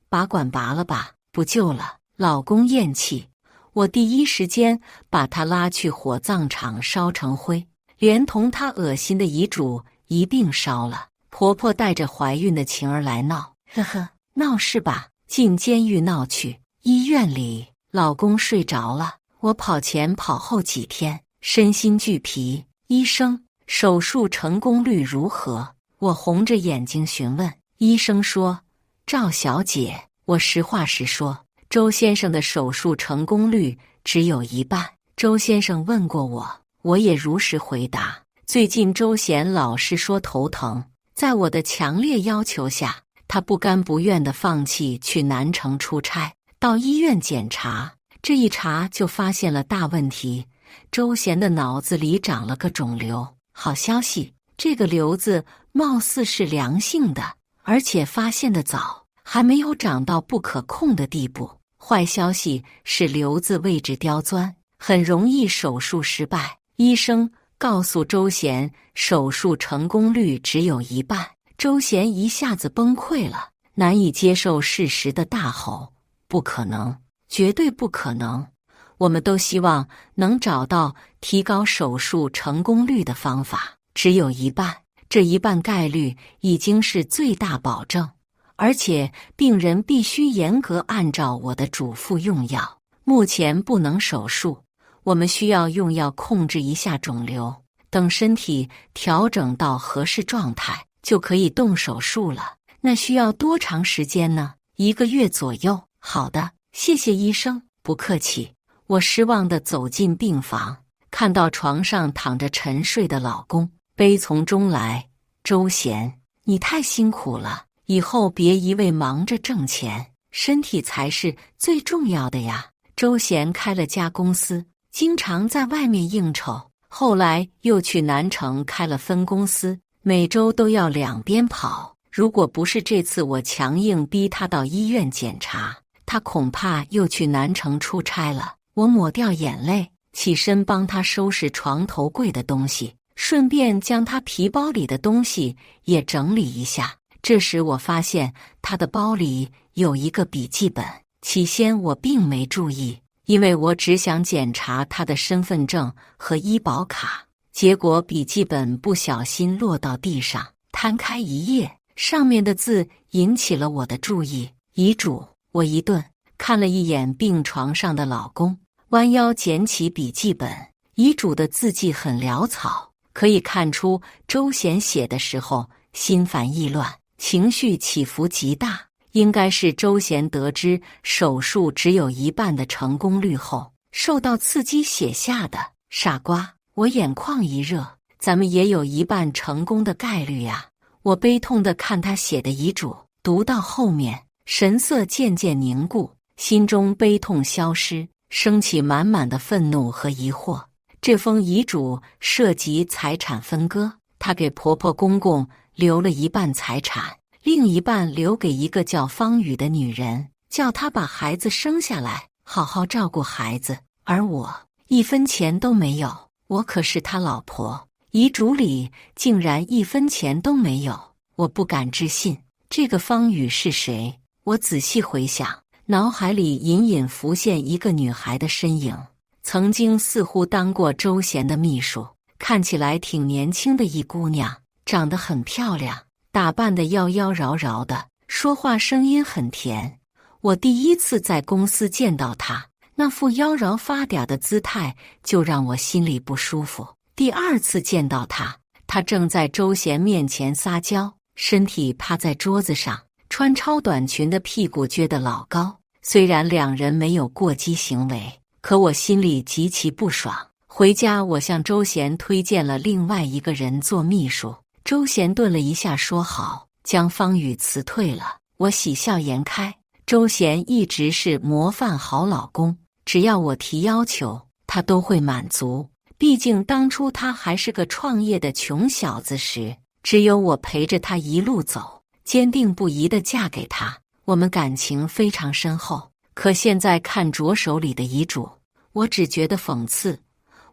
把管拔了吧，不救了。老公咽气，我第一时间把他拉去火葬场烧成灰，连同他恶心的遗嘱一并烧了。婆婆带着怀孕的晴儿来闹，呵呵，闹是吧？进监狱闹去。医院里，老公睡着了，我跑前跑后几天，身心俱疲。医生，手术成功率如何？我红着眼睛询问。医生说：赵小姐，我实话实说，周先生的手术成功率只有一半。周先生问过我，我也如实回答。最近周贤老是说头疼，在我的强烈要求下，他不甘不愿地放弃去南城出差，到医院检查。这一查就发现了大问题，周贤的脑子里长了个肿瘤。好消息，这个瘤子貌似是良性的，而且发现的早，还没有长到不可控的地步。坏消息是瘤子位置刁钻，很容易手术失败。医生告诉周贤，手术成功率只有一半。周贤一下子崩溃了，难以接受事实的大吼：不可能，绝对不可能！我们都希望能找到提高手术成功率的方法，只有一半，这一半概率已经是最大保证，而且病人必须严格按照我的嘱咐用药。目前不能手术，我们需要用药控制一下肿瘤，等身体调整到合适状态，就可以动手术了。那需要多长时间呢？1个月左右。好的，谢谢医生。不客气。我失望地走进病房，看到床上躺着沉睡的老公，悲从中来。周贤，你太辛苦了，以后别一味忙着挣钱，身体才是最重要的呀。周贤开了家公司，经常在外面应酬，后来又去南城开了分公司，每周都要2边跑。如果不是这次我强硬逼他到医院检查，他恐怕又去南城出差了。我抹掉眼泪，起身帮他收拾床头柜的东西，顺便将他皮包里的东西也整理一下。这时我发现他的包里有一个笔记本，起先我并没注意，因为我只想检查他的身份证和医保卡。结果笔记本不小心落到地上，摊开一页，上面的字引起了我的注意。遗嘱。我一顿，看了一眼病床上的老公，弯腰捡起笔记本。遗嘱的字迹很潦草，可以看出周贤写的时候心烦意乱，情绪起伏极大，应该是周贤得知手术只有一半的成功率后受到刺激写下的。傻瓜，我眼眶一热，咱们也有一半成功的概率呀。我悲痛地看他写的遗嘱，读到后面，神色渐渐凝固，心中悲痛消失，升起满满的愤怒和疑惑。这封遗嘱涉及财产分割，她给婆婆公公留了一半财产，另一半留给一个叫方宇的女人，叫她把孩子生下来，好好照顾孩子。而我1分钱都没有，我可是他老婆，遗嘱里竟然1分钱都没有。我不敢置信，这个方宇是谁？我仔细回想，脑海里隐隐浮现一个女孩的身影，曾经似乎当过周贤的秘书，看起来挺年轻的一姑娘，长得很漂亮，打扮得妖妖娆娆的，说话声音很甜。我第一次在公司见到她，那副妖娆发嗲的姿态就让我心里不舒服。第2次见到她，她正在周贤面前撒娇，身体趴在桌子上，穿超短裙的屁股撅得老高。虽然2人没有过激行为，可我心里极其不爽。回家我向周贤推荐了另外一个人做秘书，周贤顿了一下说好，将方宇辞退了。我喜笑颜开，周贤一直是模范好老公，只要我提要求，他都会满足。毕竟当初他还是个创业的穷小子时，只有我陪着他一路走，坚定不移地嫁给他，我们感情非常深厚。可现在看着手里的遗嘱，我只觉得讽刺。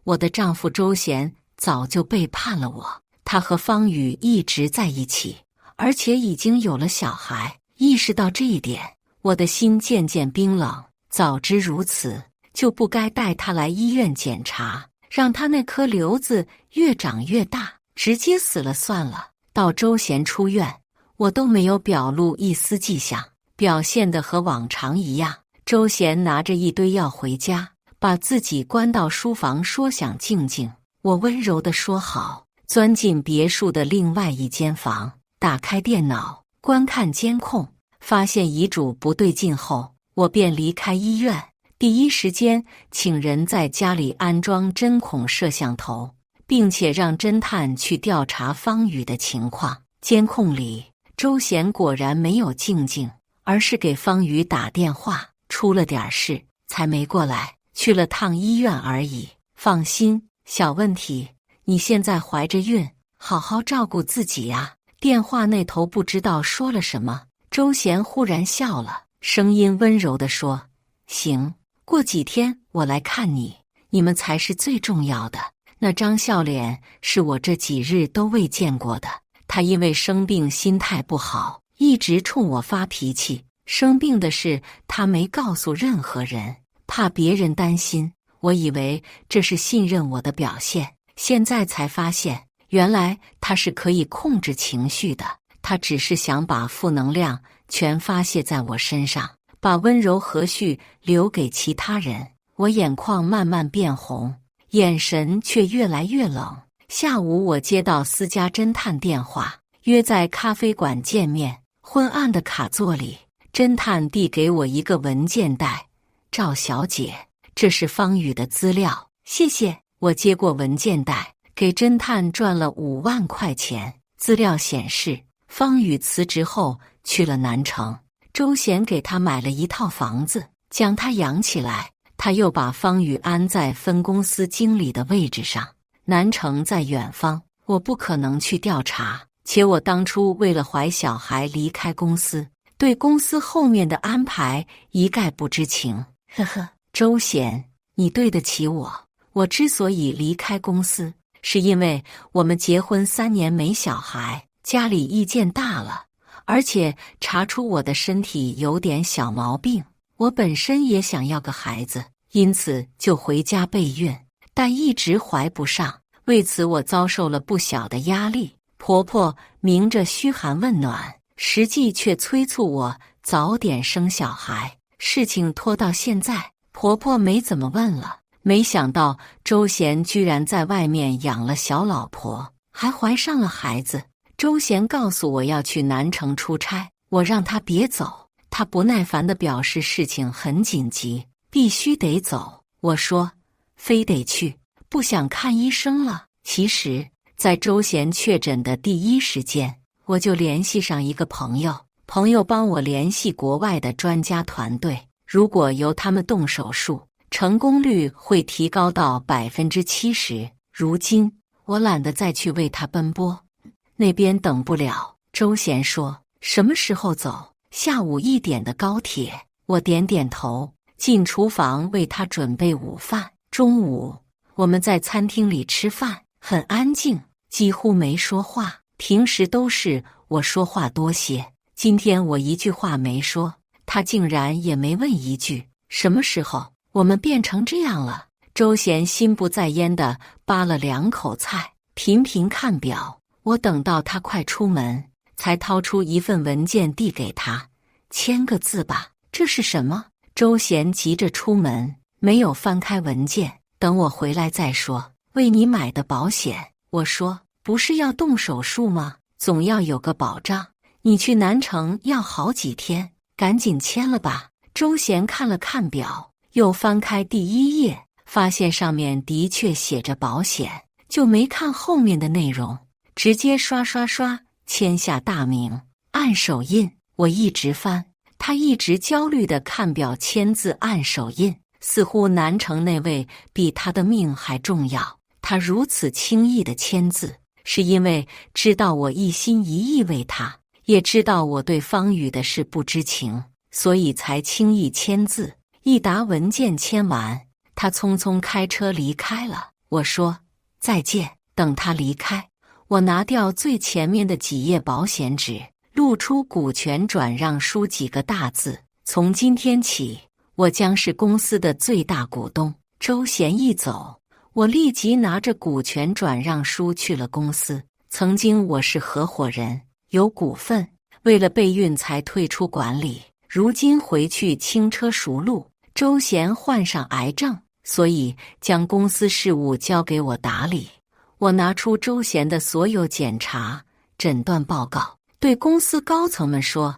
我的丈夫周贤早就背叛了我，他和方宇一直在一起，而且已经有了小孩。意识到这一点，我的心渐渐冰冷。早知如此，就不该带他来医院检查，让他那颗瘤子越长越大，直接死了算了。到周贤出院，我都没有表露一丝迹象，表现得和往常一样。周贤拿着一堆药回家，把自己关到书房，说想静静。我温柔地说好，钻进别墅的另外一间房，打开电脑观看监控，发现遗嘱不对劲后，我便离开医院，第一时间请人在家里安装针孔摄像头，并且让侦探去调查方宇的情况。监控里，周贤果然没有静静，而是给方宇打电话，出了点事，才没过来，去了趟医院而已。放心，小问题，你现在怀着孕，好好照顾自己呀。电话那头不知道说了什么，周贤忽然笑了，声音温柔地说：行，过几天我来看你，你们才是最重要的。那张笑脸是我这几日都未见过的。他因为生病心态不好，一直冲我发脾气。生病的事他没告诉任何人，怕别人担心。我以为这是信任我的表现，现在才发现，原来他是可以控制情绪的。他只是想把负能量全发泄在我身上，把温柔和煦留给其他人。我眼眶慢慢变红，眼神却越来越冷。下午我接到私家侦探电话，约在咖啡馆见面。昏暗的卡座里，侦探递给我一个文件袋：赵小姐，这是方宇的资料，谢谢。我接过文件袋，给侦探赚了5万块钱。资料显示，方宇辞职后去了南城，周贤给他买了一套房子，将他养起来。他又把方宇安在分公司经理的位置上。南城在远方，我不可能去调查，且我当初为了怀小孩离开公司，对公司后面的安排一概不知情。呵呵，周贤，你对得起我。我之所以离开公司，是因为我们结婚3年没小孩，家里意见大了，而且查出我的身体有点小毛病，我本身也想要个孩子，因此就回家备孕，但一直怀不上。为此我遭受了不小的压力。婆婆明着嘘寒问暖，实际却催促我早点生小孩。事情拖到现在，婆婆没怎么问了。没想到周贤居然在外面养了小老婆，还怀上了孩子。周贤告诉我要去南城出差，我让他别走，他不耐烦地表示事情很紧急，必须得走。我说非得去，不想看医生了。其实在周贤确诊的第一时间，我就联系上一个朋友帮我联系国外的专家团队，如果由他们动手术，成功率会提高到70%。如今我懒得再去为他奔波，那边等不了。周贤说什么时候走？下午1点的高铁。我点点头，进厨房为他准备午饭。中午我们在餐厅里吃饭，很安静，几乎没说话。平时都是我说话多些，今天我一句话没说，他竟然也没问一句。什么时候我们变成这样了？周贤心不在焉地扒了2口菜，频频看表。我等到他快出门，才掏出一份文件递给他：签个字吧。这是什么？周贤急着出门，没有翻开文件，等我回来再说。为你买的保险。我说不是要动手术吗？总要有个保障。你去南城要好几天，赶紧签了吧。周贤看了看表，又翻开第1页，发现上面的确写着保险，就没看后面的内容，直接刷刷刷签下大名，按手印。我一直翻，他一直焦虑地看表签字按手印，似乎南城那位比他的命还重要。他如此轻易的签字，是因为知道我一心一意为他，也知道我对方宇的事不知情，所以才轻易签字。一沓文件签完，他匆匆开车离开了。我说再见。等他离开，我拿掉最前面的几页保险纸，露出股权转让书几个大字。从今天起，我将是公司的最大股东。周贤一走，我立即拿着股权转让书去了公司。曾经我是合伙人，有股份，为了备孕才退出管理。如今回去轻车熟路，周贤患上癌症，所以将公司事务交给我打理。我拿出周贤的所有检查、诊断报告，对公司高层们说，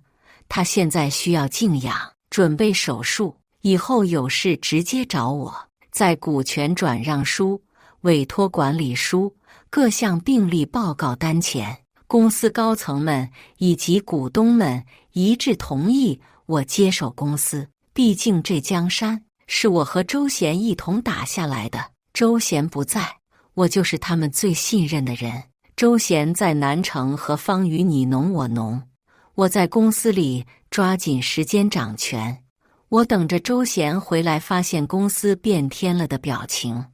他现在需要静养，准备手术，以后有事直接找我。在股权转让书、委托管理书、各项病历报告单前，公司高层们以及股东们一致同意我接手公司。毕竟这江山是我和周贤一同打下来的，周贤不在，我就是他们最信任的人。周贤在南城和方宇你侬我侬，我在公司里抓紧时间掌权。我等着周贤回来发现公司变天了的表情。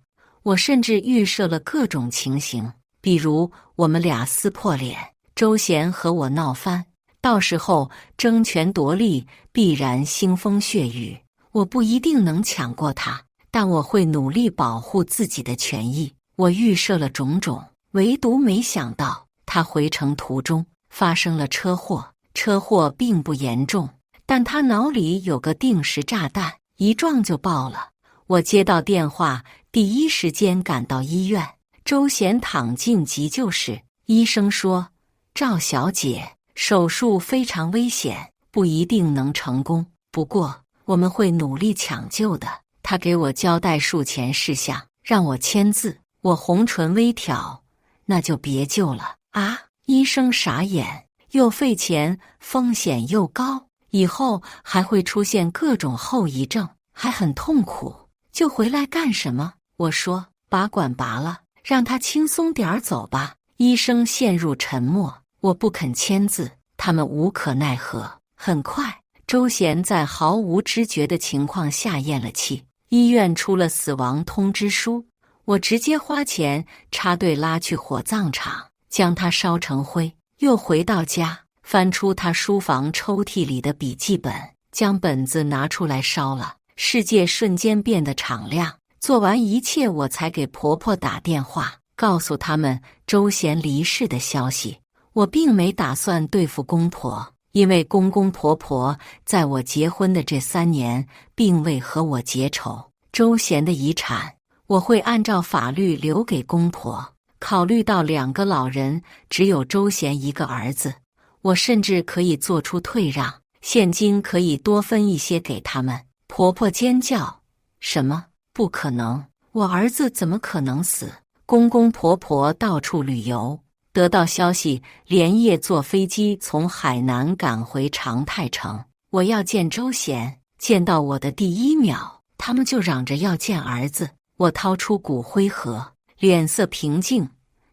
我甚至预设了各种情形，比如我们俩撕破脸，周贤和我闹翻，到时候争权夺利必然腥风血雨。我不一定能抢过他，但我会努力保护自己的权益。我预设了种种，唯独没想到他回程途中发生了车祸。车祸并不严重，但他脑里有个定时炸弹，一撞就爆了。我接到电话，第一时间赶到医院。周贤躺进急救室，医生说：“赵小姐，手术非常危险，不一定能成功，不过我们会努力抢救的。”他给我交代术前事项，让我签字。我红唇微挑，那就别救了啊！医生傻眼，又费钱，风险又高，以后还会出现各种后遗症，还很痛苦，就回来干什么？我说把管拔了，让他轻松点走吧。医生陷入沉默，我不肯签字，他们无可奈何。很快，周贤在毫无知觉的情况下咽了气，医院出了死亡通知书。我直接花钱插队拉去火葬场，将它烧成灰。又回到家，翻出他书房抽屉里的笔记本，将本子拿出来烧了。世界瞬间变得敞亮。做完一切，我才给婆婆打电话，告诉他们周贤离世的消息。我并没打算对付公婆，因为公公婆婆在我结婚的这3年并未和我结仇。周贤的遗产我会按照法律留给公婆。考虑到2个老人，只有周贤1个儿子，我甚至可以做出退让，现金可以多分一些给他们。婆婆尖叫：“什么？不可能！我儿子怎么可能死？”公公婆婆到处旅游，得到消息，连夜坐飞机从海南赶回长泰城。我要见周贤，见到我的第1秒，他们就嚷着要见儿子。我掏出骨灰盒，脸色平静。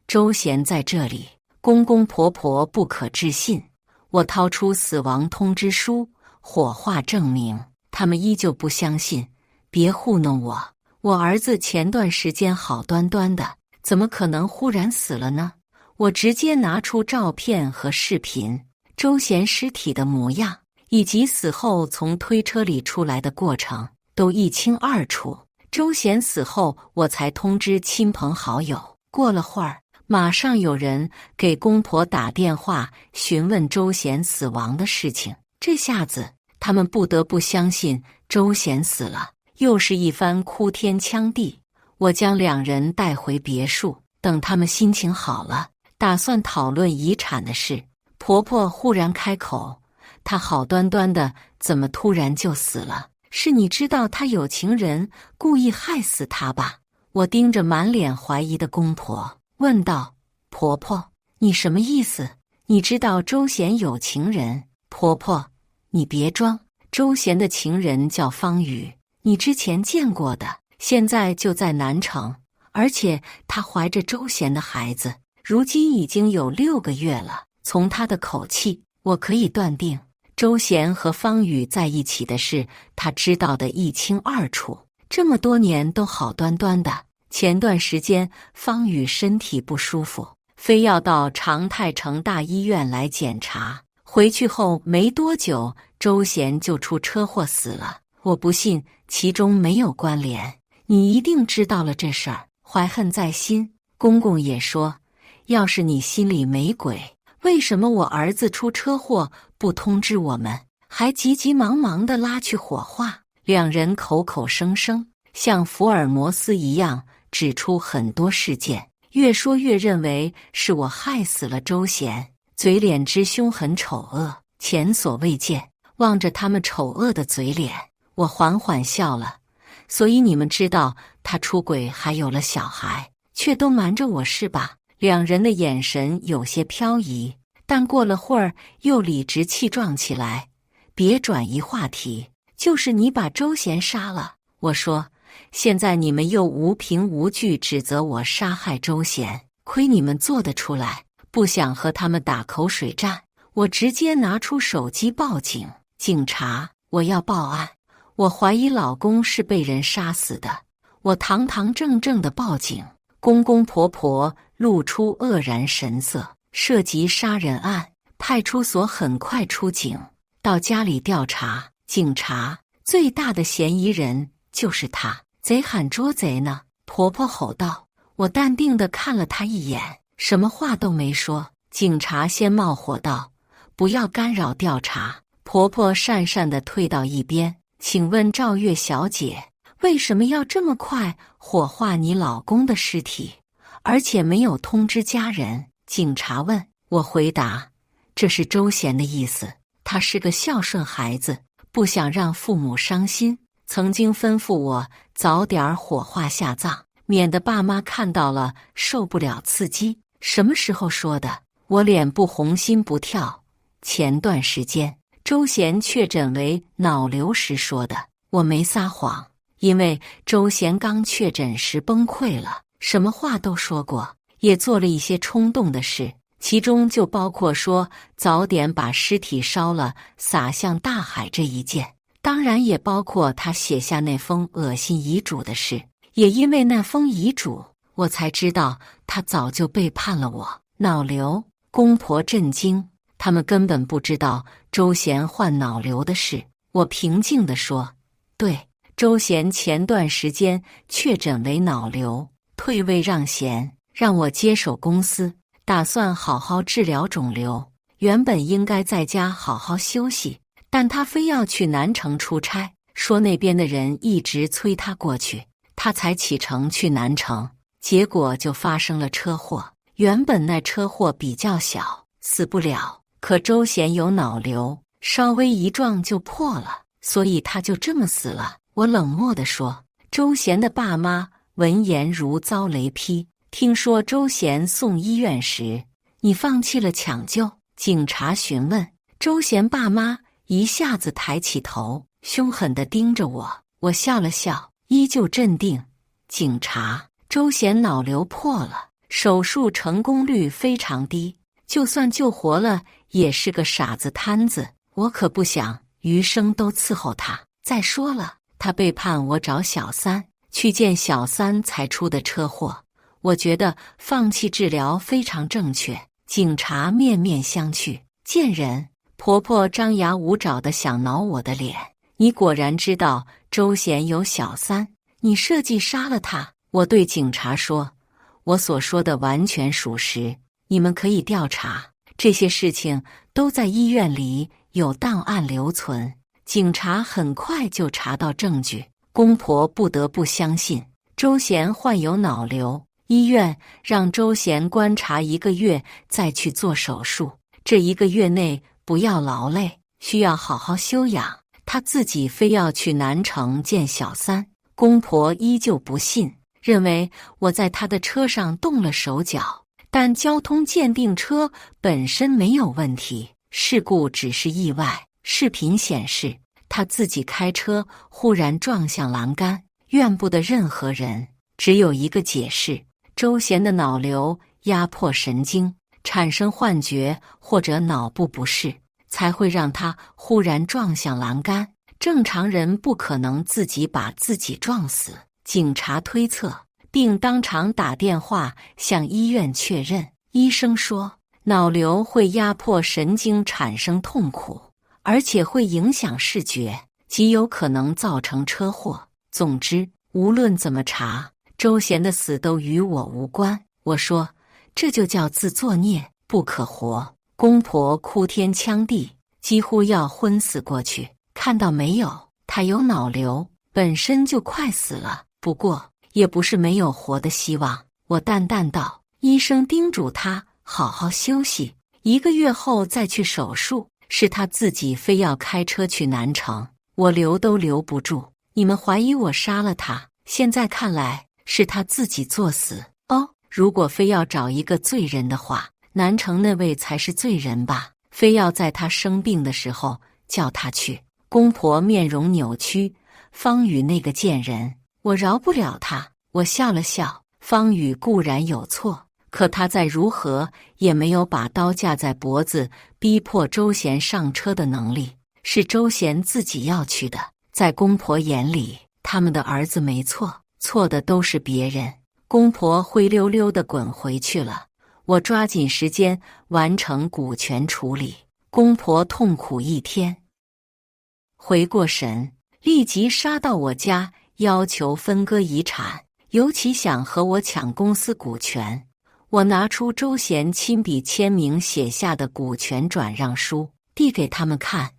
周贤在这里，公公婆婆不可置信。我掏出死亡通知书，火化证明，他们依旧不相信。别糊弄我，我儿子前段时间好端端的，怎么可能忽然死了呢？我直接拿出照片和视频，周贤尸体的模样，以及死后从推车里出来的过程，都一清二楚。周贤死后，我才通知亲朋好友。过了会儿，马上有人给公婆打电话询问周贤死亡的事情。这下子，他们不得不相信周贤死了。又是一番哭天抢地。我将2人带回别墅，等他们心情好了，打算讨论遗产的事。婆婆忽然开口：“他好端端的，怎么突然就死了？是你知道他有情人故意害死他吧？”我盯着满脸怀疑的公婆，问道：“婆婆，你什么意思？你知道周贤有情人？”婆婆，你别装，周贤的情人叫方宇，你之前见过的，现在就在南城，而且她怀着周贤的孩子，如今已经有6个月了。从她的口气，我可以断定，周贤和方宇在一起的事，他知道得一清二楚。这么多年都好端端的，前段时间方宇身体不舒服，非要到长泰城大医院来检查。回去后没多久，周贤就出车祸死了。我不信其中没有关联，你一定知道了这事儿，怀恨在心。公公也说，要是你心里没鬼，为什么我儿子出车祸不通知我们，还急急忙忙地拉去火化？两人口口声声像福尔摩斯一样指出很多事件，越说越认为是我害死了周贤，嘴脸之凶狠丑恶，前所未见。望着他们丑恶的嘴脸，我缓缓笑了。所以你们知道他出轨还有了小孩，却都瞒着我是吧？两人的眼神有些飘移，但过了会儿又理直气壮起来。别转移话题，就是你把周贤杀了。我说，现在你们又无凭无据指责我杀害周贤，亏你们做得出来。不想和他们打口水战，我直接拿出手机报警。警察，我要报案，我怀疑老公是被人杀死的。我堂堂正正的报警。公公婆婆露出愕然神色。涉及杀人案，派出所很快出警，到家里调查。警察，最大的嫌疑人就是他。贼喊捉贼呢！婆婆吼道。我淡定地看了她一眼，什么话都没说。警察先冒火道，不要干扰调查。婆婆讪讪地退到一边。请问赵月小姐，为什么要这么快火化你老公的尸体，而且没有通知家人？警察问。我回答，这是周贤的意思，他是个孝顺孩子，不想让父母伤心，曾经吩咐我早点火化下葬，免得爸妈看到了受不了刺激。什么时候说的？我脸不红心不跳。前段时间周贤确诊为脑瘤时说的。我没撒谎，因为周贤刚确诊时崩溃了，什么话都说过，也做了一些冲动的事，其中就包括说早点把尸体烧了撒向大海这一件，当然也包括他写下那封恶心遗嘱的事。也因为那封遗嘱，我才知道他早就背叛了我。脑瘤？公婆震惊，他们根本不知道周贤患脑瘤的事。我平静地说，对，周贤前段时间确诊为脑瘤，退位让贤，让我接手公司，打算好好治疗肿瘤。原本应该在家好好休息，但他非要去南城出差，说那边的人一直催他过去，他才启程去南城，结果就发生了车祸。原本那车祸比较小，死不了，可周贤有脑瘤，稍微一撞就破了，所以他就这么死了。我冷漠地说。周贤的爸妈闻言如遭雷劈。听说周贤送医院时，你放弃了抢救？警察询问。周贤爸妈一下子抬起头，凶狠地盯着我。我笑了笑，依旧镇定。警察，周贤脑瘤破了，手术成功率非常低，就算救活了也是个傻子摊子，我可不想余生都伺候他。再说了，他背叛我找小三，去见小三才出的车祸，我觉得放弃治疗非常正确。警察面面相觑。贱人！婆婆张牙舞爪地想挠我的脸。你果然知道周贤有小三，你设计杀了他。我对警察说，我所说的完全属实，你们可以调查，这些事情都在医院里有档案留存，警察很快就查到证据。公婆不得不相信周贤患有脑瘤，医院让周贤观察1个月再去做手术，这1个月内不要劳累，需要好好休养。他自己非要去南城见小三，公婆依旧不信，认为我在他的车上动了手脚，但交通鉴定车本身没有问题，事故只是意外。视频显示，他自己开车忽然撞向栏杆，怨不得任何人。只有一个解释，周贤的脑瘤压迫神经，产生幻觉或者脑部不适，才会让他忽然撞向栏杆。正常人不可能自己把自己撞死。警察推测，并当场打电话向医院确认。医生说，脑瘤会压迫神经产生痛苦，而且会影响视觉，极有可能造成车祸。总之，无论怎么查，周贤的死都与我无关。我说，这就叫自作孽，不可活。公婆哭天抢地，几乎要昏死过去。看到没有，他有脑瘤，本身就快死了，不过也不是没有活的希望。我淡淡道。医生叮嘱他好好休息，1个月后再去手术。是他自己非要开车去南城，我留都留不住。你们怀疑我杀了他，现在看来是他自己作死。哦，如果非要找一个罪人的话，南城那位才是罪人吧？非要在他生病的时候叫他去。公婆面容扭曲，方宇那个贱人，我饶不了他。我笑了笑，方宇固然有错，可他再如何也没有把刀架在脖子逼迫周贤上车的能力，是周贤自己要去的。在公婆眼里，他们的儿子没错，错的都是别人。公婆灰溜溜地滚回去了，我抓紧时间完成股权处理。公婆痛苦1天，回过神，立即杀到我家，要求分割遗产，尤其想和我抢公司股权。我拿出周贤亲笔签名写下的股权转让书，递给他们看，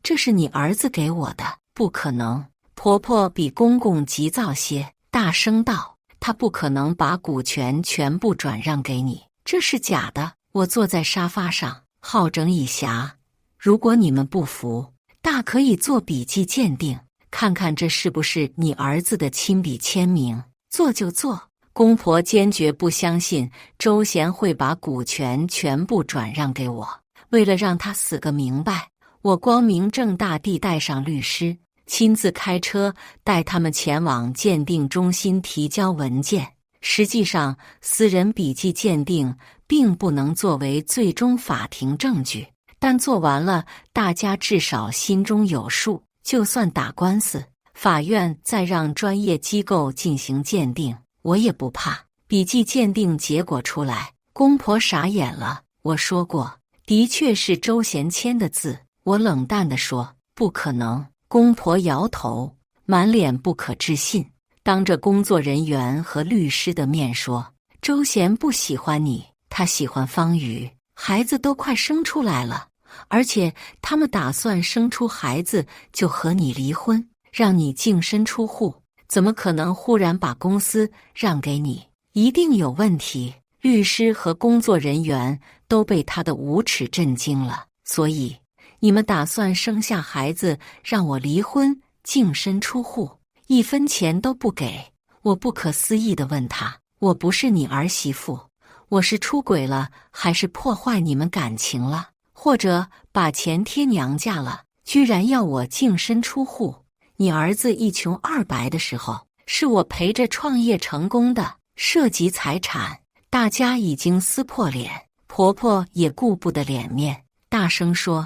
这是你儿子给我的。不可能。婆婆比公公急躁些，大声道，他不可能把股权全部转让给你，这是假的。我坐在沙发上，好整以暇，如果你们不服，大可以做笔迹鉴定，看看这是不是你儿子的亲笔签名。做就做。公婆坚决不相信周贤会把股权全部转让给我。为了让他死个明白，我光明正大地带上律师，亲自开车带他们前往鉴定中心提交文件。实际上，私人笔迹鉴定并不能作为最终法庭证据，但做完了，大家至少心中有数。就算打官司，法院再让专业机构进行鉴定，我也不怕。笔迹鉴定结果出来，公婆傻眼了。我说过，的确是周贤签的字。我冷淡地说，不可能。公婆摇头，满脸不可置信，当着工作人员和律师的面说，周贤不喜欢你，他喜欢方宇，孩子都快生出来了，而且他们打算生出孩子就和你离婚，让你净身出户，怎么可能忽然把公司让给你？一定有问题。律师和工作人员都被他的无耻震惊了。所以你们打算生下孩子让我离婚，净身出户，1分钱都不给？我不可思议地问他，我不是你儿媳妇，我是出轨了，还是破坏你们感情了，或者把钱贴娘家了，居然要我净身出户？你儿子一穷二白的时候，是我陪着创业成功的，涉及财产，大家已经撕破脸，婆婆也顾不得脸面，大声说，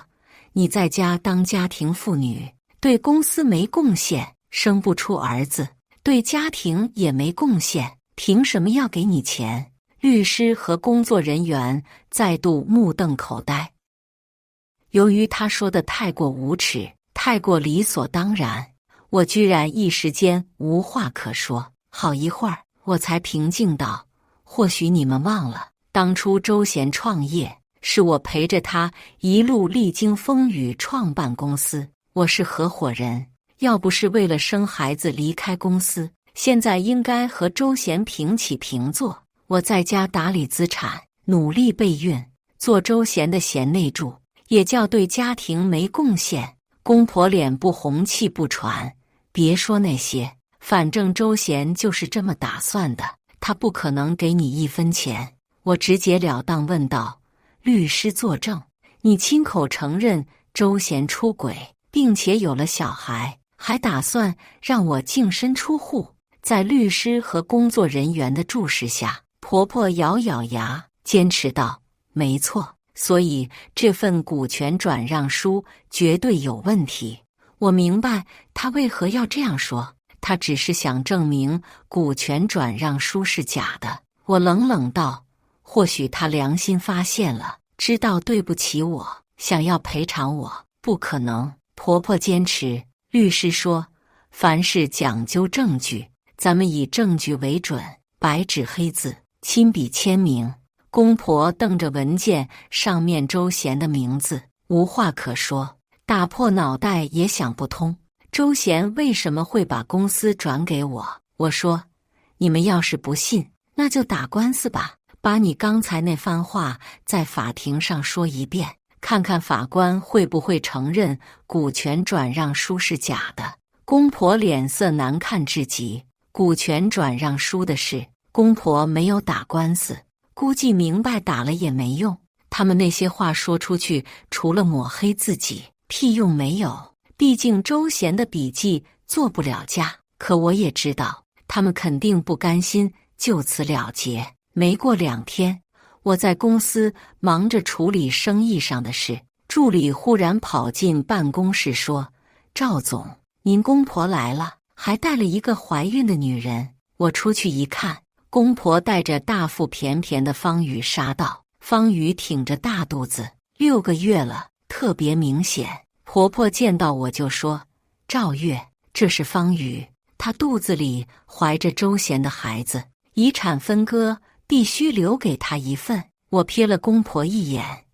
你在家当家庭妇女，对公司没贡献，生不出儿子，对家庭也没贡献，凭什么要给你钱？律师和工作人员再度目瞪口呆。由于他说的太过无耻，太过理所当然，我居然一时间无话可说。好一会儿，我才平静道，或许你们忘了，当初周贤创业，是我陪着他一路历经风雨创办公司，我是合伙人。要不是为了生孩子离开公司，现在应该和周贤平起平坐。我在家打理资产，努力备孕，做周贤的贤内助，也叫对家庭没贡献。公婆脸不红气不喘，别说那些，反正周贤就是这么打算的，他不可能给你1分钱。我直截了当问道，律师作证，你亲口承认周贤出轨，并且有了小孩，还打算让我净身出户？在律师和工作人员的注视下，婆婆咬咬牙，坚持道，没错，所以这份股权转让书绝对有问题。我明白她为何要这样说，她只是想证明股权转让书是假的。我冷冷道，或许他良心发现了，知道对不起我，想要赔偿我。不可能，婆婆坚持。律师说，凡事讲究证据，咱们以证据为准，白纸黑字，亲笔签名。公婆瞪着文件上面周贤的名字，无话可说，打破脑袋也想不通，周贤为什么会把公司转给我。我说，你们要是不信，那就打官司吧，把你刚才那番话在法庭上说一遍，看看法官会不会承认股权转让书是假的。公婆脸色难看至极，股权转让书的事，公婆没有打官司，估计明白打了也没用。他们那些话说出去，除了抹黑自己，屁用没有。毕竟周贤的笔记做不了假，可我也知道，他们肯定不甘心就此了结。没过2天，我在公司忙着处理生意上的事，助理忽然跑进办公室说：“赵总，您公婆来了，还带了一个怀孕的女人。”我出去一看，公婆带着大腹便便的方宇杀到。方宇挺着大肚子，6个月了，特别明显。婆婆见到我就说：“赵月，这是方宇，她肚子里怀着周贤的孩子，遗产分割必须留给她一份。”我瞥了公婆一眼：“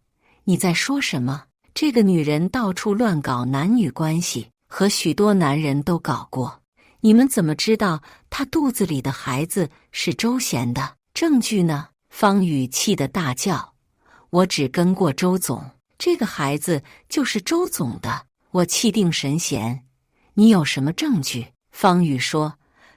你在说什么？这个女人到处乱搞男女关系，和许多男人都搞过。你们怎么知道她肚子里的孩子是周贤的？证据呢？”方宇气得大叫：“我只跟过周总，这个孩子就是周总的。”我气定神闲：“你有什么证据？”方宇说：“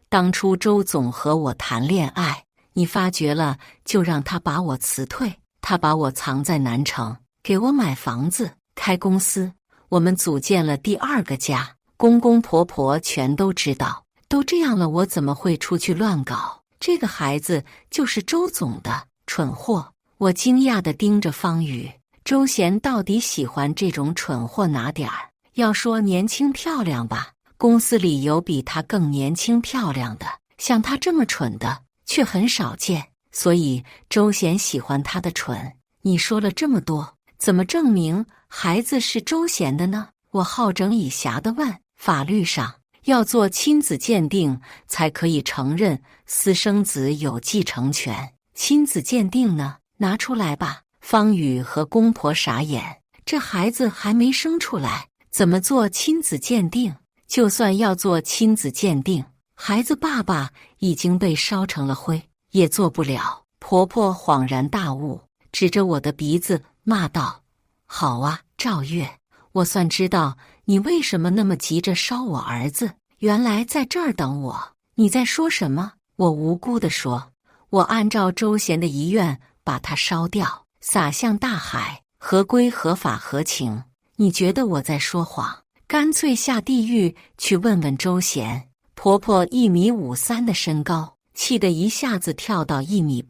当初周总和我谈恋爱，你发觉了就让他把我辞退，他把我藏在南城，给我买房子，开公司，我们组建了第2个家，公公婆婆全都知道。都这样了，我怎么会出去乱搞？这个孩子就是周总的，蠢货！”我惊讶地盯着方宇，周贤到底喜欢这种蠢货哪点儿？要说年轻漂亮吧，公司里有比他更年轻漂亮的，像他这么蠢的却很少见，所以周贤喜欢他的蠢。你说了这么多，怎么证明孩子是周贤的呢？我好整以暇地问。法律上要做亲子鉴定才可以承认私生子有继承权。亲子鉴定呢？拿出来吧。方宇和公婆傻眼，这孩子还没生出来，怎么做亲子鉴定？就算要做亲子鉴定，孩子爸爸已经被烧成了灰，也做不了。婆婆恍然大悟，指着我的鼻子骂道：“好啊，赵月，我算知道你为什么那么急着烧我儿子，原来在这儿等我。你在说什么？”我无辜地说：“我按照周贤的遗愿把它烧掉，撒向大海，合规合法合情。你觉得我在说谎？干脆下地狱去问问周贤。”婆婆1.53米的身高，气得一下子跳到1.8米，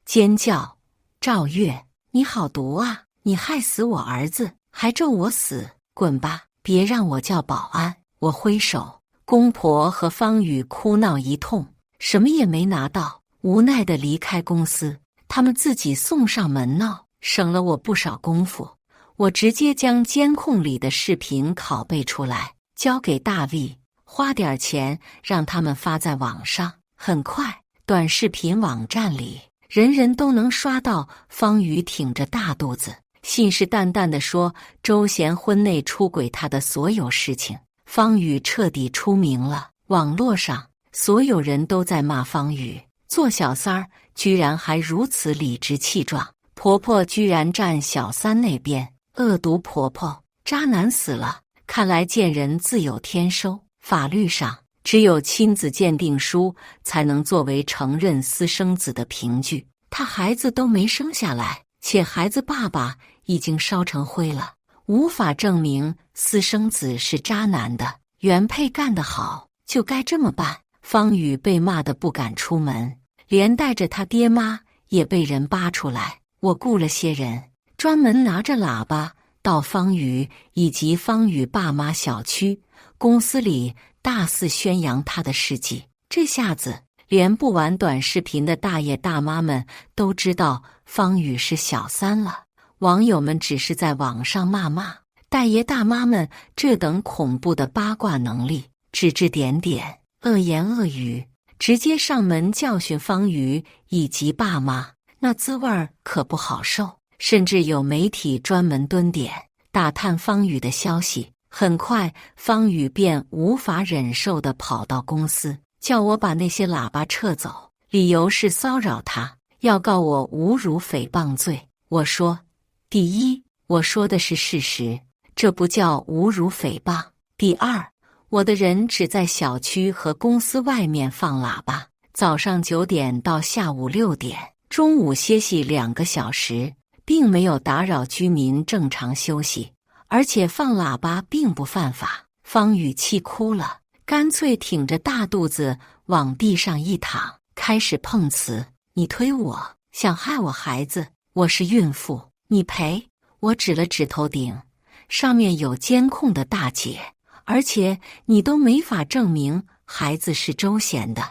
尖叫：“赵月，你好毒啊！你害死我儿子，还咒我死！滚吧，别让我叫保安！”我挥手，公婆和方宇哭闹一通，什么也没拿到，无奈地离开公司。他们自己送上门闹，省了我不少功夫。我直接将监控里的视频拷贝出来，交给大 V， 花点钱让他们发在网上。很快，短视频网站里人人都能刷到方宇挺着大肚子，信誓旦旦地说周贤婚内出轨他的所有事情。方宇彻底出名了，网络上所有人都在骂方宇做小三儿居然还如此理直气壮，婆婆居然站小三那边，恶毒婆婆，渣男死了！看来见人自有天收，法律上只有亲子鉴定书才能作为承认私生子的凭据。他孩子都没生下来，且孩子爸爸已经烧成灰了，无法证明私生子是渣男的。原配干得好，就该这么办。方宇被骂得不敢出门，连带着他爹妈也被人扒出来。我雇了些人，专门拿着喇叭到方宇以及方宇爸妈小区、公司里大肆宣扬他的事迹。这下子连不玩短视频的大爷大妈们都知道方宇是小三了。网友们只是在网上骂大爷大妈们这等恐怖的八卦能力，指指点点，恶言恶语，直接上门教训方宇以及爸妈，那滋味儿可不好受。甚至有媒体专门蹲点打探方宇的消息。很快，方宇便无法忍受地跑到公司，叫我把那些喇叭撤走，理由是骚扰他，要告我侮辱诽谤罪。我说，第一，我说的是事实，这不叫侮辱诽谤。第二，我的人只在小区和公司外面放喇叭，早上9点到下午6点，中午歇息2个小时，并没有打扰居民正常休息。而且放喇叭并不犯法。方宇气哭了，干脆挺着大肚子往地上一躺，开始碰瓷。你推我，想害我孩子，我是孕妇，你赔。我指了指头顶，上面有监控的大姐，而且你都没法证明孩子是周贤的，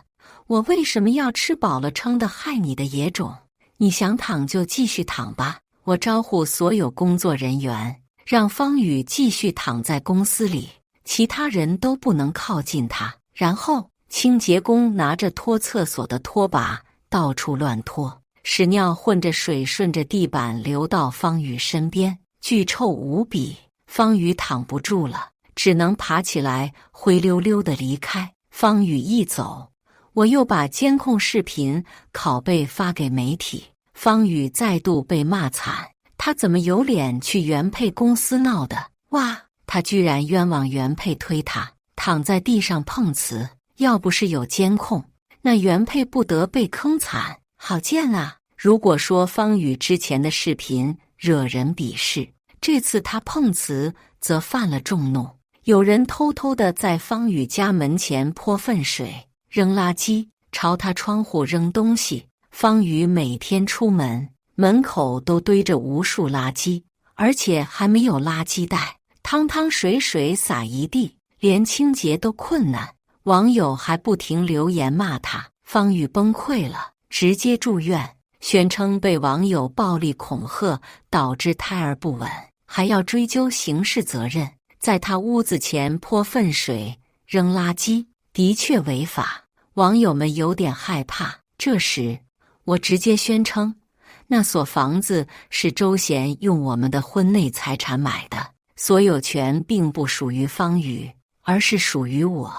我为什么要吃饱了撑的害你的野种？你想躺就继续躺吧。我招呼所有工作人员，让方宇继续躺在公司里，其他人都不能靠近他。然后清洁工拿着拖厕所的拖把到处乱拖，屎尿混着水顺着地板流到方宇身边，巨臭无比。方宇躺不住了，只能爬起来灰溜溜地离开。方宇一走，我又把监控视频拷贝发给媒体，方宇再度被骂惨。他怎么有脸去原配公司闹的？哇！他居然冤枉原配推他，躺在地上碰瓷。要不是有监控，那原配不得被坑惨。好贱啊！如果说方宇之前的视频惹人鄙视，这次他碰瓷则犯了众怒。有人偷偷地在方宇家门前泼粪水、扔垃圾，朝他窗户扔东西。方宇每天出门，门口都堆着无数垃圾，而且还没有垃圾袋，汤汤水水洒一地，连清洁都困难。网友还不停留言骂他，方宇崩溃了，直接住院，宣称被网友暴力恐吓导致胎儿不稳，还要追究刑事责任。在他屋子前泼粪水、扔垃圾，的确违法。网友们有点害怕。这时，我直接宣称，那所房子是周贤用我们的婚内财产买的，所有权并不属于方宇，而是属于我。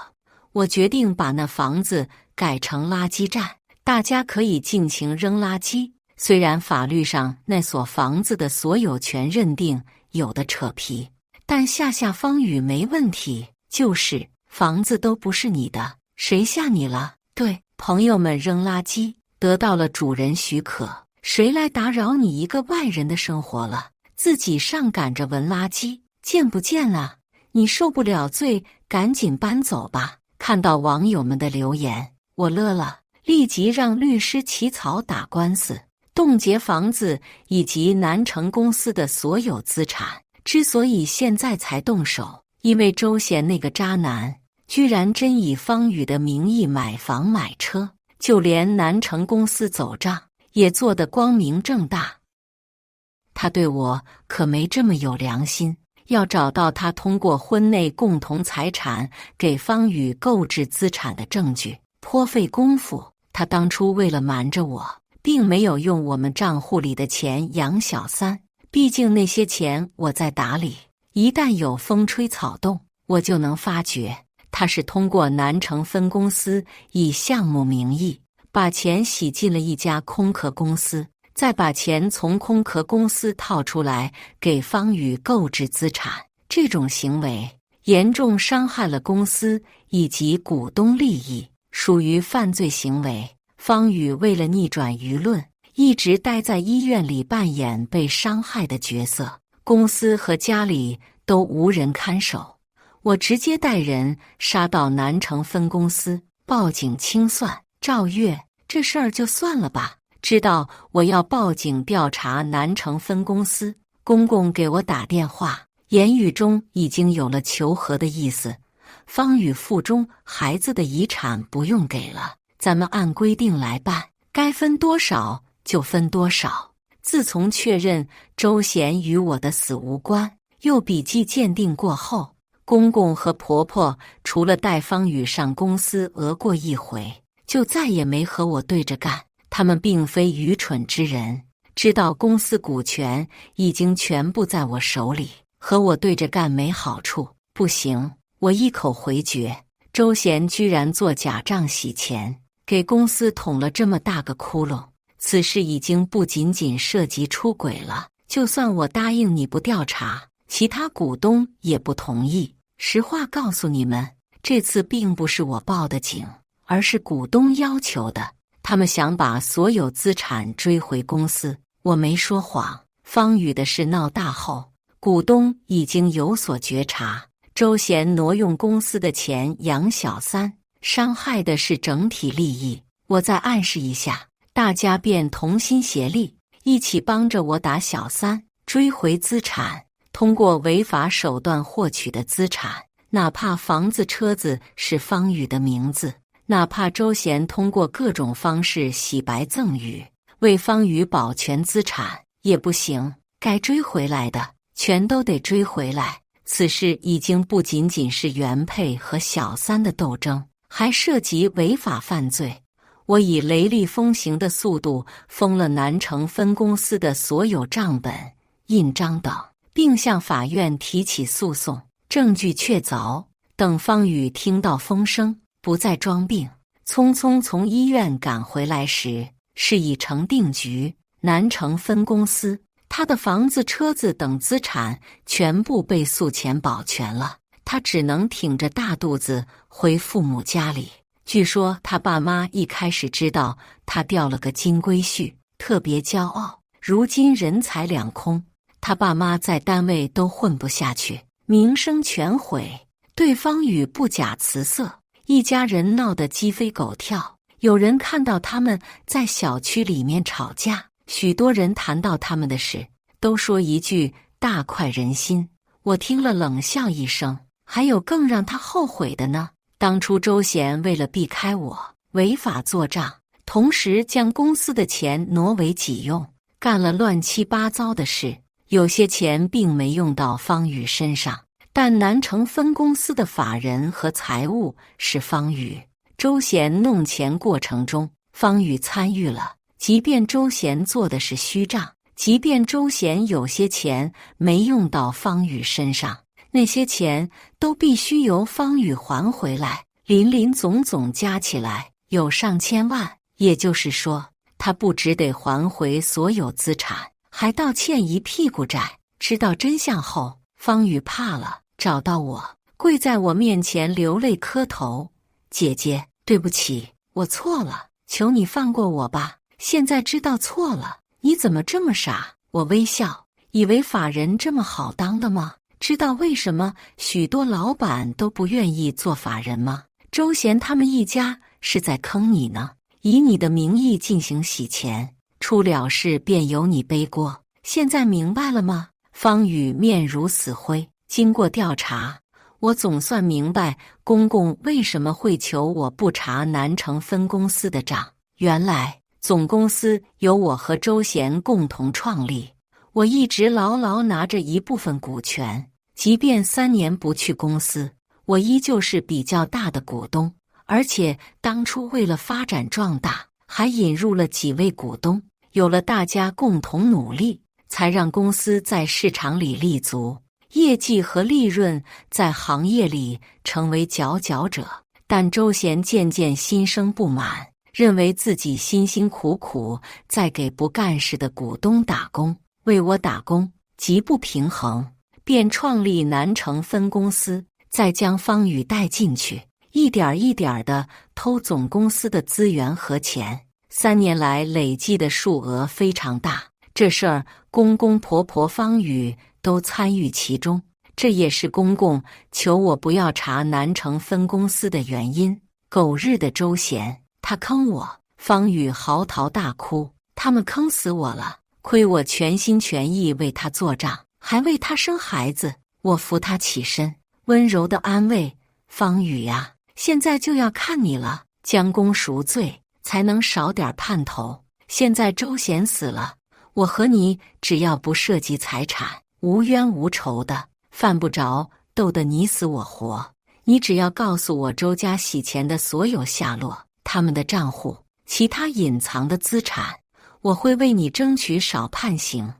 我决定把那房子改成垃圾站，大家可以尽情扔垃圾。虽然法律上那所房子的所有权认定有的扯皮，但吓方宇没问题。就是房子都不是你的，谁吓你了？对，朋友们扔垃圾得到了主人许可，谁来打扰你一个外人的生活了？自己上赶着闻垃圾，贱不贱啊？你受不了罪，赶紧搬走吧。看到网友们的留言，我乐了，立即让律师起草打官司，冻结房子以及南城公司的所有资产。之所以现在才动手，因为周贤那个渣男居然真以方宇的名义买房买车，就连南城公司走账也做得光明正大。他对我可没这么有良心，要找到他通过婚内共同财产给方宇购置资产的证据，颇费功夫。他当初为了瞒着我，并没有用我们账户里的钱养小三，毕竟那些钱我在打理，一旦有风吹草动，我就能发觉。他是通过南城分公司以项目名义把钱洗进了一家空壳公司，再把钱从空壳公司套出来给方宇购置资产。这种行为严重伤害了公司以及股东利益，属于犯罪行为。方宇为了逆转舆论，一直待在医院里扮演被伤害的角色，公司和家里都无人看守。我直接带人杀到南城分公司，报警清算。赵月，这事儿就算了吧，知道我要报警调查南城分公司，公公给我打电话，言语中已经有了求和的意思。方宇腹中孩子的遗产不用给了，咱们按规定来办，该分多少就分多少。自从确认周贤与我的死无关，又笔迹鉴定过后，公公和婆婆除了带方宇上公司讹过一回，就再也没和我对着干。他们并非愚蠢之人，知道公司股权已经全部在我手里，和我对着干没好处。不行，我一口回绝。周贤居然做假账洗钱，给公司捅了这么大个窟窿，此事已经不仅仅涉及出轨了。就算我答应你不调查，其他股东也不同意。实话告诉你们，这次并不是我报的警，而是股东要求的。他们想把所有资产追回公司，我没说谎。方宇的事闹大后，股东已经有所觉察。周贤挪用公司的钱养小三，伤害的是整体利益。我再暗示一下，大家便同心协力，一起帮着我打小三，追回资产。通过违法手段获取的资产，哪怕房子车子是方宇的名字，哪怕周贤通过各种方式洗白赠与，为方宇保全资产也不行。该追回来的全都得追回来。此事已经不仅仅是原配和小三的斗争，还涉及违法犯罪。我以雷厉风行的速度封了南城分公司的所有账本、印章等，并向法院提起诉讼，证据确凿。等方宇听到风声，不再装病，匆匆从医院赶回来时，事已成定局。南城分公司他的房子、车子等资产全部被诉前保全了，他只能挺着大肚子回父母家里。据说他爸妈一开始知道他掉了个金龟婿，特别骄傲，如今人财两空，他爸妈在单位都混不下去，名声全毁，对方宇不假辞色，一家人闹得鸡飞狗跳。有人看到他们在小区里面吵架，许多人谈到他们的事，都说一句大快人心。我听了冷笑一声，还有更让他后悔的呢。当初周贤为了避开我，违法做账，同时将公司的钱挪为己用，干了乱七八糟的事。有些钱并没用到方宇身上，但南城分公司的法人和财务是方宇。周贤弄钱过程中，方宇参与了。即便周贤做的是虚账，即便周贤有些钱没用到方宇身上，那些钱都必须由方宇还回来，林林总总加起来有上千万。也就是说，他不只得还回所有资产，还倒欠一屁股债。知道真相后，方宇怕了，找到我，跪在我面前流泪磕头：“姐姐，对不起，我错了，求你放过我吧。现在知道错了，你怎么这么傻？”我微笑，以为法人这么好当的吗？知道为什么许多老板都不愿意做法人吗？周贤他们一家是在坑你呢，以你的名义进行洗钱，出了事便由你背锅。现在明白了吗？方宇面如死灰。经过调查，我总算明白公公为什么会求我不查南城分公司的账。原来总公司由我和周贤共同创立，我一直牢牢拿着一部分股权，即便3年不去公司，我依旧是比较大的股东。而且当初为了发展壮大，还引入了几位股东，有了大家共同努力，才让公司在市场里立足，业绩和利润在行业里成为佼佼者。但周贤渐渐心生不满，认为自己辛辛苦苦在给不干事的股东打工，为我打工，极不平衡，便创立南城分公司，再将方宇带进去，一点一点地偷总公司的资源和钱。3年来累计的数额非常大，这事儿公公婆婆方宇都参与其中，这也是公公求我不要查南城分公司的原因。狗日的周贤，他坑我！方宇嚎啕大哭，他们坑死我了，亏我全心全意为他做账，还为他生孩子。我扶他起身，温柔地安慰：“方宇呀，现在就要看你了，将功赎罪，才能少点盼头。现在周贤死了，我和你只要不涉及财产，无冤无仇的，犯不着斗得你死我活。你只要告诉我周家洗钱的所有下落，他们的账户，其他隐藏的资产，我会为你争取少判刑。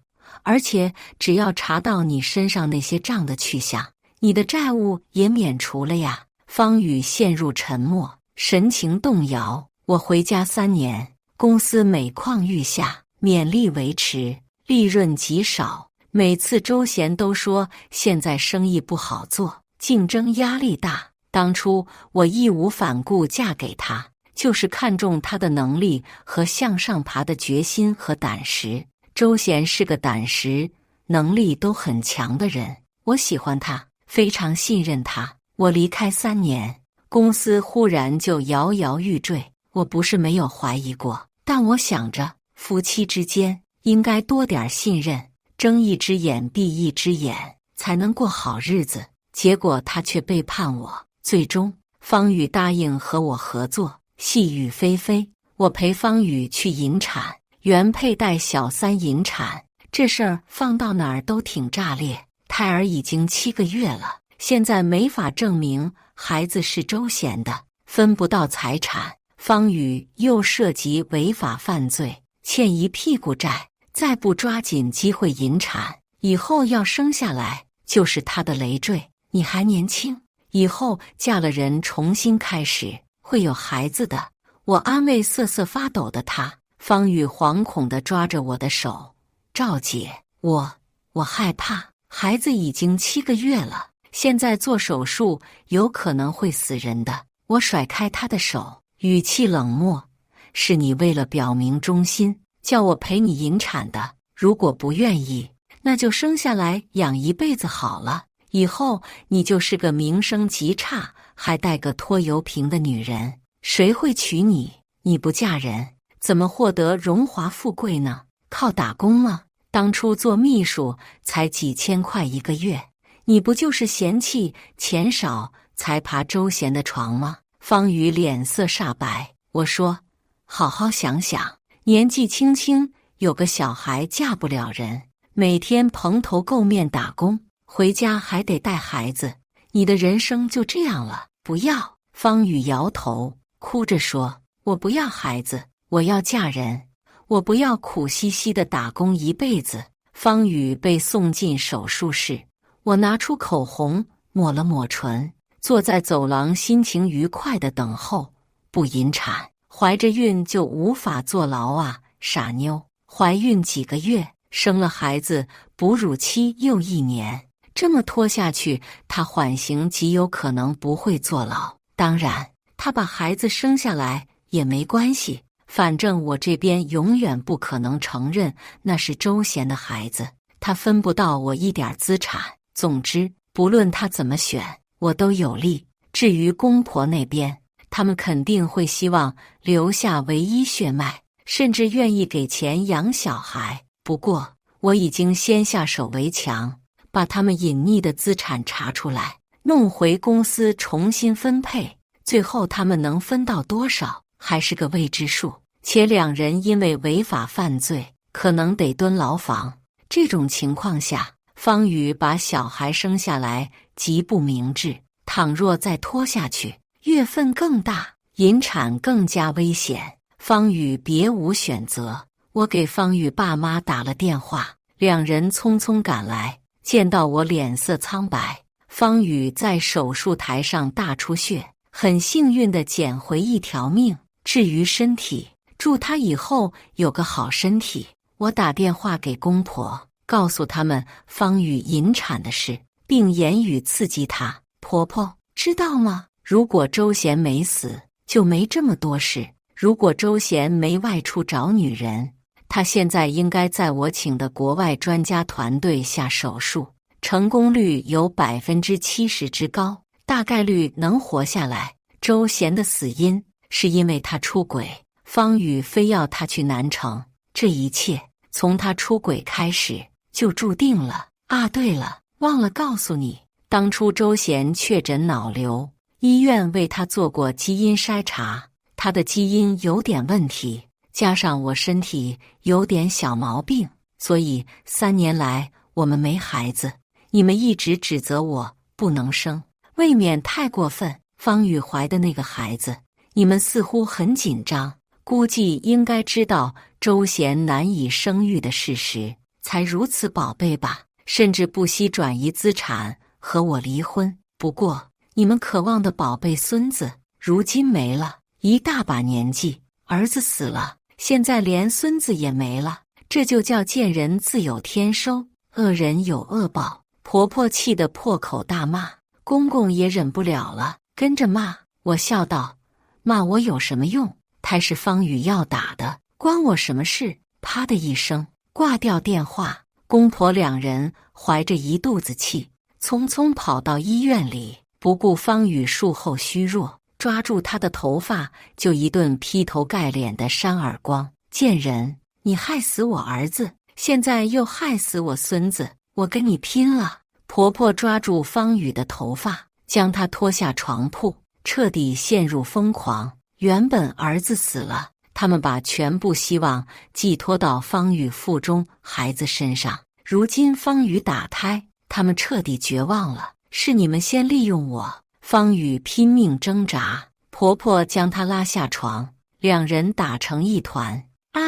而且只要查到你身上那些账的去向，你的债务也免除了呀。方宇陷入沉默，神情动摇。我回家3年，公司每况愈下，勉力维持，利润极少。每次周贤都说现在生意不好做，竞争压力大。当初我义无反顾嫁给他，就是看中他的能力和向上爬的决心和胆识。周贤是个胆识、能力都很强的人，我喜欢他，非常信任他。我离开3年，公司忽然就摇摇欲坠。我不是没有怀疑过，但我想着夫妻之间应该多点信任，睁一只眼闭一只眼，才能过好日子。结果他却背叛我。最终方宇答应和我合作，细雨霏霏，我陪方宇去引产，原配带小三引产。这事儿放到哪儿都挺炸裂，胎儿已经7个月了，现在没法证明孩子是周贤的，分不到财产。方宇又涉及违法犯罪，欠一屁股债，再不抓紧机会引产，以后要生下来就是他的累赘。你还年轻，以后嫁了人重新开始，会有孩子的。我安慰瑟瑟发抖的他。方宇惶恐地抓着我的手，赵姐，我害怕，孩子已经7个月了，现在做手术有可能会死人的。我甩开他的手，语气冷漠，是你为了表明忠心，叫我陪你引产的。如果不愿意，那就生下来养一辈子好了。以后你就是个名声极差，还带个拖油瓶的女人，谁会娶你？你不嫁人，怎么获得荣华富贵呢？靠打工吗？当初做秘书才几千块1个月，你不就是嫌弃钱少才爬周贤的床吗？方宇脸色煞白。我说，好好想想，年纪轻轻有个小孩嫁不了人，每天蓬头垢面打工，回家还得带孩子，你的人生就这样了。不要。方宇摇头，哭着说，我不要孩子，我要嫁人，我不要苦兮兮的打工一辈子。方宇被送进手术室，我拿出口红抹了抹唇，坐在走廊心情愉快的等候。不引产，怀着孕就无法坐牢啊，傻妞。怀孕几个月，生了孩子，哺乳期又1年，这么拖下去，他缓刑极有可能不会坐牢。当然，他把孩子生下来也没关系，反正我这边永远不可能承认那是周贤的孩子，他分不到我一点资产。总之，不论他怎么选，我都有利。至于公婆那边，他们肯定会希望留下唯一血脉，甚至愿意给钱养小孩。不过，我已经先下手为强，把他们隐匿的资产查出来，弄回公司重新分配。最后他们能分到多少，还是个未知数。且2人因为违法犯罪，可能得蹲牢房。这种情况下，方宇把小孩生下来极不明智，倘若再拖下去，月份更大，引产更加危险。方宇别无选择。我给方宇爸妈打了电话，2人匆匆赶来，见到我脸色苍白。方宇在手术台上大出血，很幸运地捡回1条命。至于身体，祝他以后有个好身体。我打电话给公婆，告诉他们方宇引产的事，并言语刺激他。婆婆，知道吗？如果周贤没死，就没这么多事。如果周贤没外出找女人，他现在应该在我请的国外专家团队下手术，成功率有70%之高，大概率能活下来。周贤的死因是因为他出轨，方宇非要他去南城，这一切从他出轨开始就注定了。啊，对了，忘了告诉你，当初周贤确诊脑瘤，医院为他做过基因筛查，他的基因有点问题，加上我身体有点小毛病，所以3年来我们没孩子。你们一直指责我不能生，未免太过分。方宇怀的那个孩子，你们似乎很紧张，估计应该知道周贤难以生育的事实，才如此宝贝吧？甚至不惜转移资产和我离婚。不过，你们渴望的宝贝孙子，如今没了，一大把年纪，儿子死了，现在连孙子也没了，这就叫见人自有天收，恶人有恶报。婆婆气得破口大骂，公公也忍不了了，跟着骂。我笑道：骂我有什么用？胎是方宇要打的，关我什么事？啪的一声，挂掉电话。公婆2人怀着一肚子气，匆匆跑到医院里，不顾方宇术后虚弱，抓住他的头发就一顿劈头盖脸的扇耳光。贱人，你害死我儿子，现在又害死我孙子，我跟你拼了！婆婆抓住方宇的头发，将他拖下床铺，彻底陷入疯狂。原本儿子死了，他们把全部希望寄托到方宇腹中孩子身上，如今方宇打胎，他们彻底绝望了。是你们先利用我！方宇拼命挣扎，婆婆将他拉下床，2人打成一团。啊！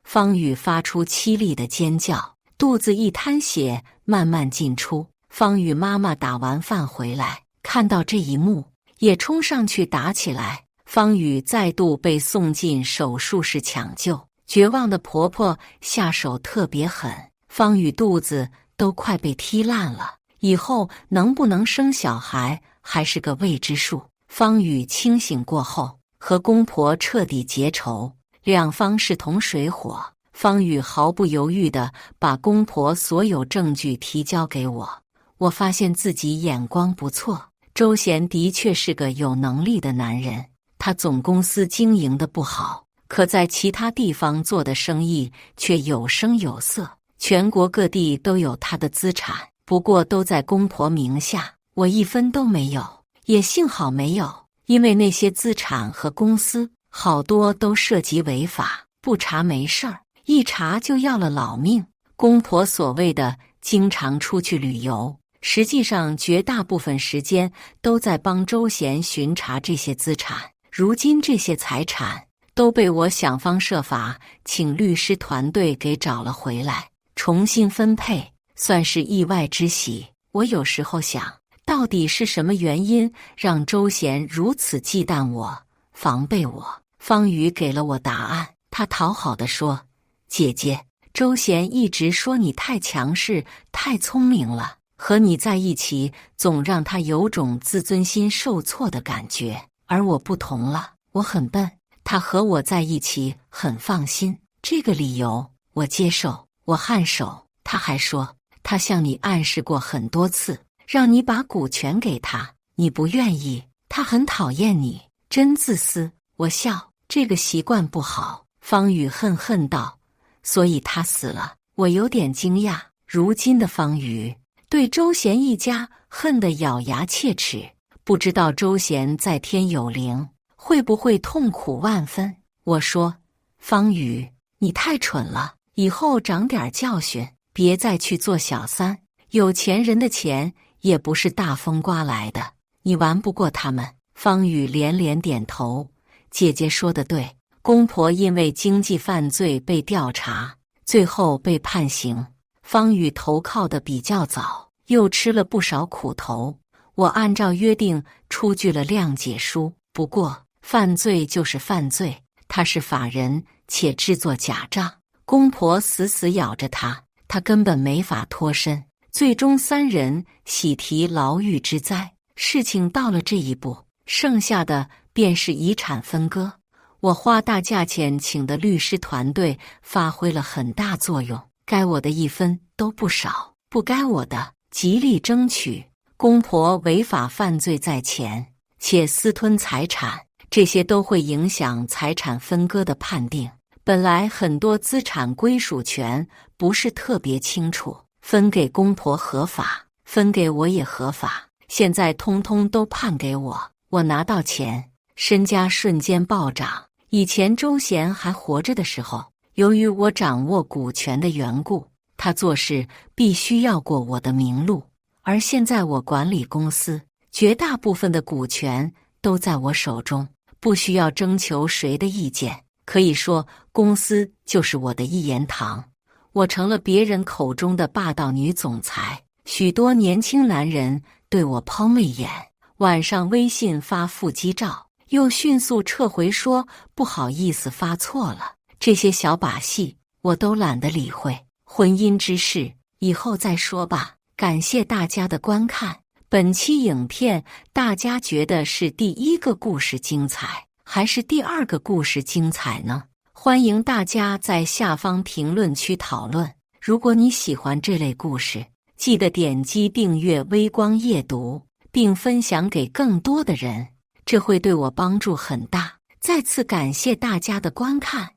方宇发出凄厉的尖叫，肚子一滩血慢慢进出。方宇妈妈打完饭回来，看到这一幕，也冲上去打起来。方宇再度被送进手术室抢救，绝望的婆婆下手特别狠，方宇肚子都快被踢烂了，以后能不能生小孩还是个未知数。方宇清醒过后，和公婆彻底结仇，两方势同水火。方宇毫不犹豫地把公婆所有证据提交给我，我发现自己眼光不错，周贤的确是个有能力的男人。他总公司经营的不好，可在其他地方做的生意却有声有色，全国各地都有他的资产，不过都在公婆名下，我一分都没有。也幸好没有，因为那些资产和公司好多都涉及违法，不查没事儿，一查就要了老命。公婆所谓的经常出去旅游，实际上绝大部分时间都在帮周贤巡查这些资产。如今这些财产都被我想方设法请律师团队给找了回来，重新分配，算是意外之喜。我有时候想，到底是什么原因让周贤如此忌惮我、防备我？方宇给了我答案，他讨好地说：姐姐，周贤一直说你太强势、太聪明了，和你在一起总让他有种自尊心受挫的感觉。而我不同了，我很笨，他和我在一起很放心，这个理由我接受。我颔首。他还说，他向你暗示过很多次，让你把股权给他，你不愿意，他很讨厌你，真自私。我笑，这个习惯不好。方宇恨恨道，所以他死了。我有点惊讶，如今的方宇对周贤一家恨得咬牙切齿，不知道周贤在天有灵，会不会痛苦万分。我说，方宇，你太蠢了，以后长点教训，别再去做小三，有钱人的钱也不是大风刮来的，你玩不过他们。方宇连连点头，姐姐说得对，公婆因为经济犯罪被调查，最后被判刑。方宇投靠的比较早，又吃了不少苦头。我按照约定出具了谅解书，不过犯罪就是犯罪，他是法人且制作假账，公婆死死咬着他，他根本没法脱身，最终3人喜提牢狱之灾。事情到了这一步，剩下的便是遗产分割。我花大价钱请的律师团队发挥了很大作用，该我的一分都不少，不该我的极力争取。公婆违法犯罪在前，且私吞财产，这些都会影响财产分割的判定。本来很多资产归属权不是特别清楚，分给公婆合法，分给我也合法，现在通通都判给我，我拿到钱，身家瞬间暴涨。以前周贤还活着的时候，由于我掌握股权的缘故，他做事必须要过我的明路。而现在我管理公司，绝大部分的股权都在我手中，不需要征求谁的意见。可以说，公司就是我的一言堂。我成了别人口中的霸道女总裁，许多年轻男人对我抛媚眼，晚上微信发腹肌照，又迅速撤回说不好意思发错了。这些小把戏我都懒得理会，婚姻之事以后再说吧。感谢大家的观看。本期影片大家觉得是第一个故事精彩，还是第二个故事精彩呢？欢迎大家在下方评论区讨论。如果你喜欢这类故事，记得点击订阅微光夜读，并分享给更多的人，这会对我帮助很大。再次感谢大家的观看。